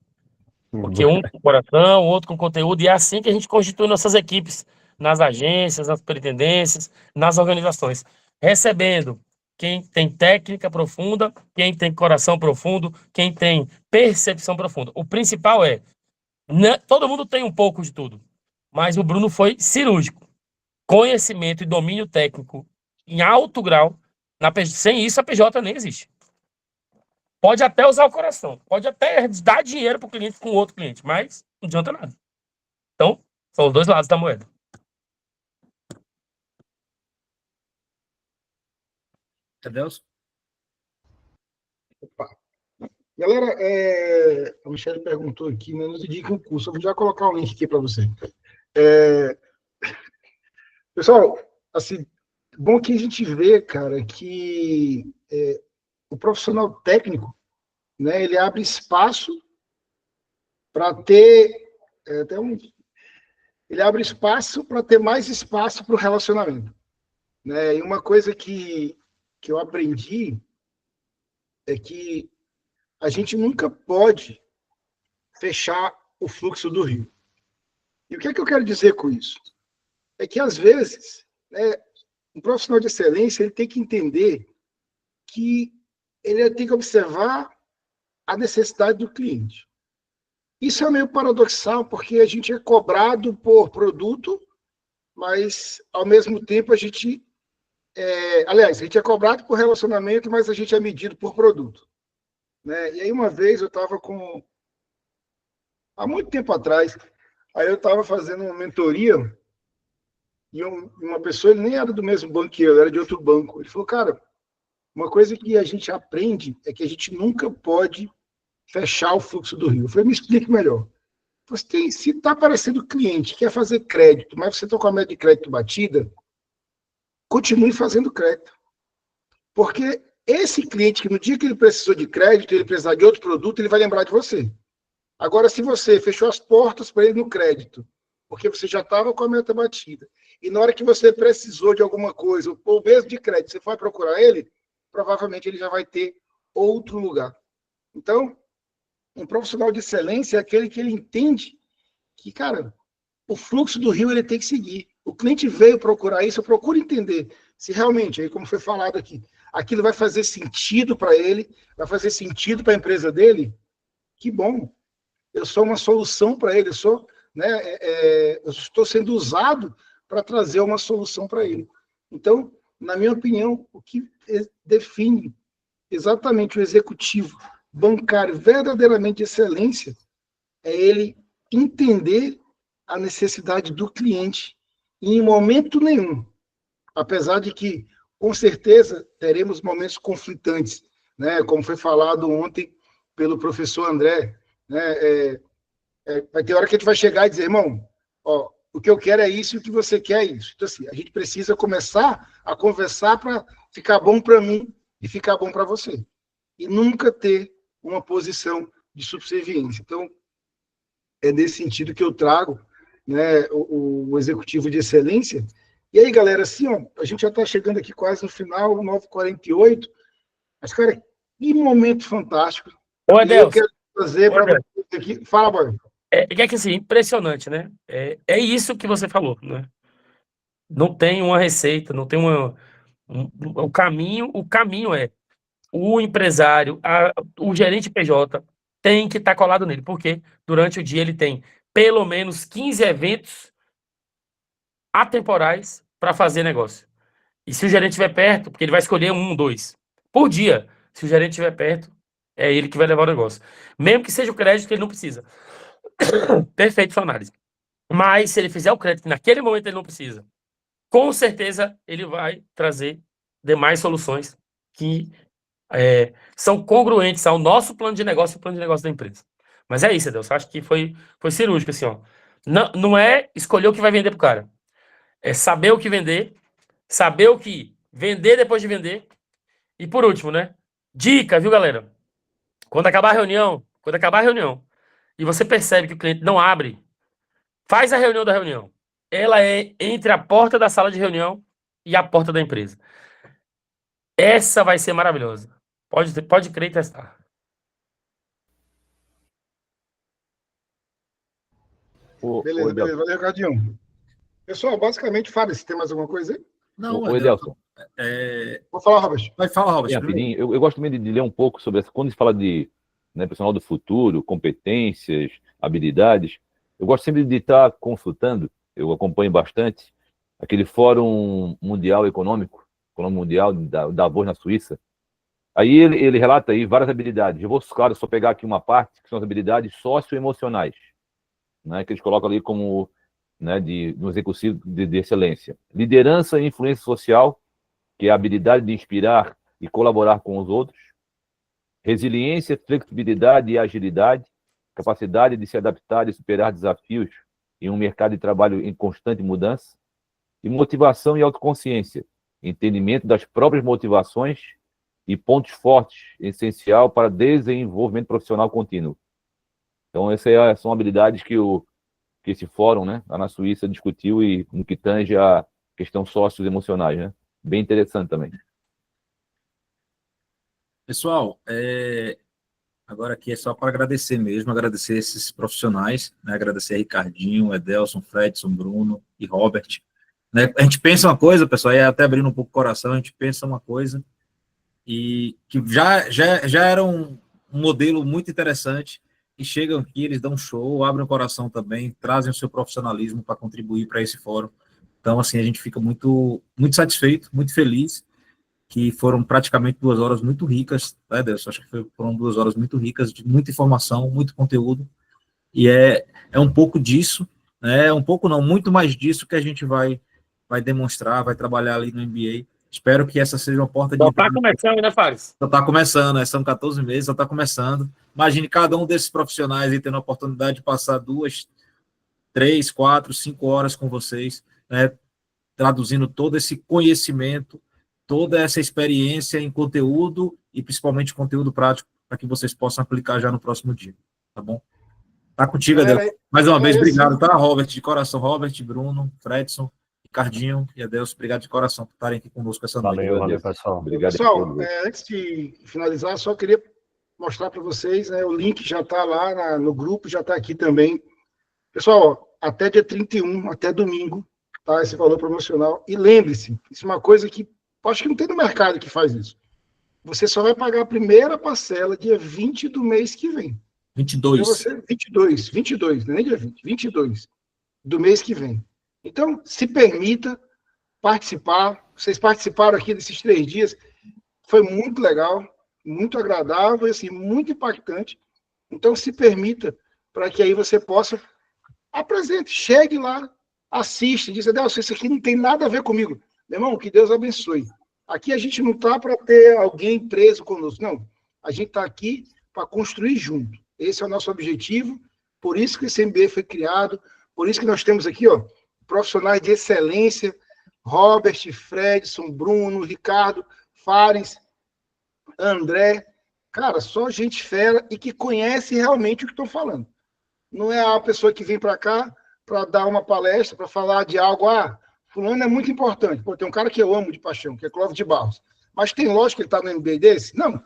Porque um com coração, o outro com conteúdo, e é assim que a gente constitui nossas equipes nas agências, nas superintendências, nas organizações, recebendo quem tem técnica profunda, quem tem coração profundo, quem tem percepção profunda. O principal todo mundo tem um pouco de tudo, mas o Bruno foi cirúrgico. Conhecimento e domínio técnico em alto grau. Sem isso, a PJ nem existe. Pode até usar o coração, pode até dar dinheiro para o cliente com outro cliente, mas não adianta nada. Então, são os dois lados da moeda. Adelson? Opa. Galera, a Michelle perguntou aqui, né, nos indica um curso. Eu vou já colocar um link aqui para você. Pessoal, assim, bom que a gente vê, cara, que o profissional técnico, né, ele abre espaço para ter ele abre espaço para ter mais espaço para o relacionamento, né? E uma coisa que eu aprendi é que a gente nunca pode fechar o fluxo do rio. E o que é que eu quero dizer com isso? É que, às vezes, né, um profissional de excelência ele tem que entender que ele tem que observar a necessidade do cliente. Isso é meio paradoxal, porque a gente é cobrado por produto, mas, ao mesmo tempo, a gente... aliás, a gente é cobrado por relacionamento, mas a gente é medido por produto. Né? E aí, uma vez, eu estava com... Há muito tempo atrás, aí eu estava fazendo uma mentoria, e uma pessoa, ele nem era do mesmo banco que eu, era de outro banco. Ele falou, cara, uma coisa que a gente aprende é que a gente nunca pode fechar o fluxo do rio. Eu falei, me explique melhor. Se está aparecendo cliente, quer fazer crédito, mas você está com a meta de crédito batida, continue fazendo crédito. Porque esse cliente, que no dia que ele precisou de crédito, ele precisar de outro produto, ele vai lembrar de você. Agora, se você fechou as portas para ele no crédito, porque você já estava com a meta batida, e na hora que você precisou de alguma coisa, ou mesmo de crédito, você foi procurar ele, provavelmente ele já vai ter outro lugar. Então, um profissional de excelência é aquele que ele entende que, cara, o fluxo do rio ele tem que seguir. O cliente veio procurar isso, eu procuro entender se realmente, aí como foi falado aqui, aquilo vai fazer sentido para ele, vai fazer sentido para a empresa dele. Que bom. Eu sou uma solução para ele, eu estou sendo usado para trazer uma solução para ele. Então, na minha opinião, o que define exatamente o executivo bancário verdadeiramente de excelência é ele entender a necessidade do cliente em momento nenhum, apesar de que, com certeza, teremos momentos conflitantes, né? Como foi falado ontem pelo professor André, né? Vai ter hora que a gente vai chegar e dizer, irmão, ó, o que eu quero é isso e o que você quer é isso. Então, assim, a gente precisa começar a conversar para ficar bom para mim e ficar bom para você. E nunca ter uma posição de subserviência. Então, é nesse sentido que eu trago, né, o executivo de excelência. E aí, galera, assim, ó, a gente já está chegando aqui quase no final, 9h48, mas, cara, que momento fantástico. Ô, E eu Adelson, quero trazer para vocês aqui. Fala, Boy. é que assim, impressionante, né? É isso que você falou, né? Não tem uma receita, não tem o caminho é o empresário, o gerente PJ tem que estar colado nele, porque durante o dia ele tem pelo menos 15 eventos atemporais para fazer negócio. E se o gerente estiver perto, porque ele vai escolher 1, 2 por dia, se o gerente estiver perto, é ele que vai levar o negócio. Mesmo que seja o crédito que ele não precisa. Perfeito sua análise. Mas se ele fizer o crédito que naquele momento ele não precisa, com certeza ele vai trazer demais soluções que são congruentes ao nosso plano de negócio e o plano de negócio da empresa. Mas é isso, Adelson. Acho que foi cirúrgico, assim, ó. Não é escolher o que vai vender pro cara. É saber o que vender, saber o que vender depois de vender. E por último, né? Dica, viu, galera? Quando acabar a reunião, e você percebe que o cliente não abre, faz a reunião da reunião. Ela é entre a porta da sala de reunião e a porta da empresa. Essa vai ser maravilhosa. Pode crer e testar. Beleza, beleza. Valeu, Ricardinho. Pessoal, basicamente, Fábio, você tem mais alguma coisa aí? Não, Ô, Edelson. Vou falar, Robert. Vai falar, Robert. Rapidinho, eu gosto também de ler um pouco sobre essa. Quando se fala de, né, profissional do futuro, competências, habilidades, eu gosto sempre de estar consultando, eu acompanho bastante, aquele Fórum Mundial Econômico Mundial da Davos, na Suíça. Aí ele relata aí várias habilidades. Eu vou, claro, só pegar aqui uma parte, que são as habilidades socioemocionais, né, que eles colocam ali como, né, no executivo de excelência. Liderança e influência social, que é a habilidade de inspirar e colaborar com os outros. Resiliência, flexibilidade e agilidade, capacidade de se adaptar e superar desafios em um mercado de trabalho em constante mudança. E motivação e autoconsciência, entendimento das próprias motivações e pontos fortes, essencial para desenvolvimento profissional contínuo. Então, essas são habilidades que esse fórum, né, lá na Suíça, discutiu, e no que tange a questão socioemocionais, né? Bem interessante também. Pessoal, agora aqui é só para agradecer mesmo, agradecer esses profissionais, né? Agradecer a Ricardinho, Edelson, Fredson, Bruno e Robert. Né? A gente pensa uma coisa, pessoal, e até abrindo um pouco o coração, a gente pensa uma coisa, e que já era um modelo muito interessante, e chegam aqui, eles dão um show, abrem o coração também, trazem o seu profissionalismo para contribuir para esse fórum. Então, assim, a gente fica muito, muito satisfeito, muito feliz, que foram praticamente 2 horas muito ricas, né, Deus? Acho que foram 2 horas muito ricas, de muita informação, muito conteúdo, e é um pouco disso, né, um pouco não, muito mais disso que a gente vai demonstrar, vai trabalhar ali no MBA. Espero que essa seja uma porta de... Só está começando, né, Fares? Só está começando, né? São 14 meses, só está começando. Imagine cada um desses profissionais aí tendo a oportunidade de passar 2, 3, 4, 5 horas com vocês, né? Traduzindo todo esse conhecimento, toda essa experiência em conteúdo e principalmente conteúdo prático para que vocês possam aplicar já no próximo dia, tá bom? Tá contigo, Adelson. Mais uma vez, obrigado, tá, Robert? De coração, Robert, Bruno, Fredson, Ricardinho e Adelson, obrigado de coração por estarem aqui conosco essa noite. Valeu, pessoal. Obrigado. Pessoal, antes de finalizar, só queria mostrar para vocês, né, o link já está lá no grupo, já está aqui também. Pessoal, até dia 31, até domingo, tá, esse valor promocional. E lembre-se, isso é uma coisa que acho que não tem no mercado que faz isso. Você só vai pagar a primeira parcela dia 20 do mês que vem. 22. Então você, 22, não é nem dia 20, 22 do mês que vem. Então, se permita participar. Vocês participaram aqui desses 3 dias. Foi muito legal, muito agradável, assim, muito impactante. Então, se permita para que aí você possa apresente, chegue lá, assista, diz, Adelson, isso aqui não tem nada a ver comigo. Meu irmão, que Deus abençoe. Aqui a gente não está para ter alguém preso conosco, não. A gente está aqui para construir junto. Esse é o nosso objetivo, por isso que esse MBA foi criado, por isso que nós temos aqui, ó, profissionais de excelência, Robert, Fredson, Bruno, Ricardo, Fares, André, cara, só gente fera e que conhece realmente o que estão falando. Não é a pessoa que vem para cá para dar uma palestra, para falar de algo, fulano é muito importante. Pô, tem um cara que eu amo de paixão, que é Clóvis de Barros. Mas tem lógico que ele está no MBA desse? Não.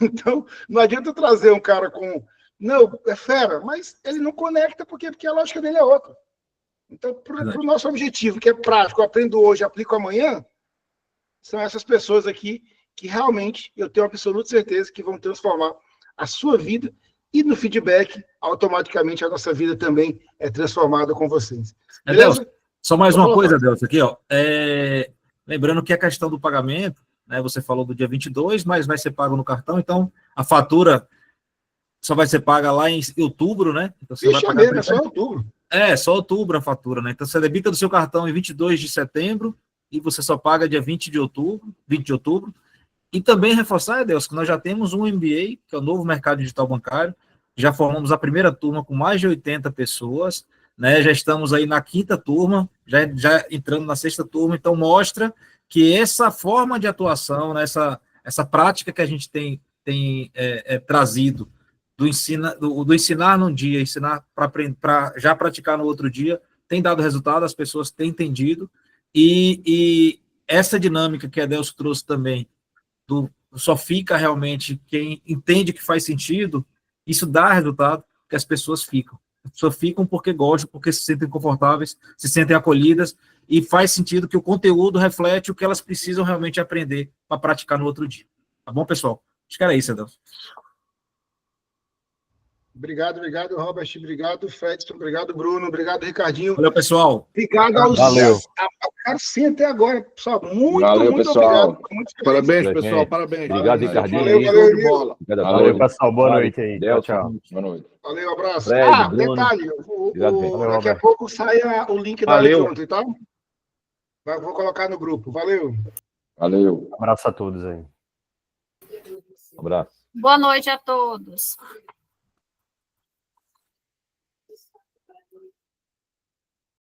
Então, não adianta trazer um cara com... Não, é fera, mas ele não conecta porque a lógica dele é outra. Então, para o nosso objetivo, que é prático, eu aprendo hoje, aplico amanhã, são essas pessoas aqui que realmente eu tenho absoluta certeza que vão transformar a sua vida e no feedback, automaticamente a nossa vida também é transformada com vocês. Adelson, só mais uma coisa, Adelson, aqui, ó. Lembrando que a questão do pagamento, né, você falou do dia 22, mas vai ser pago no cartão, então a fatura só vai ser paga lá em outubro, né? Então você vai pagar é só outubro. Só outubro a fatura, né? Então você debita do seu cartão em 22 de setembro e você só paga dia 20 de outubro. E também reforçar, Adelson, que nós já temos um MBA, que é o Novo Mercado Digital Bancário, já formamos a primeira turma com mais de 80 pessoas, né? Já estamos aí na 5ª turma, já entrando na 6ª turma, então mostra que essa forma de atuação, né, essa prática que a gente tem trazido do ensinar num dia, ensinar para já praticar no outro dia, tem dado resultado, as pessoas têm entendido, e essa dinâmica que a Adelson trouxe também, só fica realmente quem entende que faz sentido, isso dá resultado, que as pessoas ficam. As pessoas ficam porque gostam, porque se sentem confortáveis, se sentem acolhidas, e faz sentido que o conteúdo reflete o que elas precisam realmente aprender para praticar no outro dia. Tá bom, pessoal? Acho que era isso, Adelson. Obrigado, Robert. Obrigado, Fredson. Obrigado, Bruno. Obrigado, Ricardinho. Valeu, pessoal. Obrigado aos... Valeu. Cara, sim, até agora, pessoal. Valeu, muito pessoal. obrigado. Parabéns, pessoal. Parabéns. Obrigado, Ricardinho. Valeu, de bola. Valeu, pessoal. Boa noite aí. Tchau. Boa noite. Valeu, abraço. Fred, Bruno. Detalhe, Valeu, daqui a pouco sai o link da Valeu. Eletrônica, tá? Vou colocar no grupo. Valeu. Valeu. Um abraço a todos aí. Um abraço. Boa noite a todos.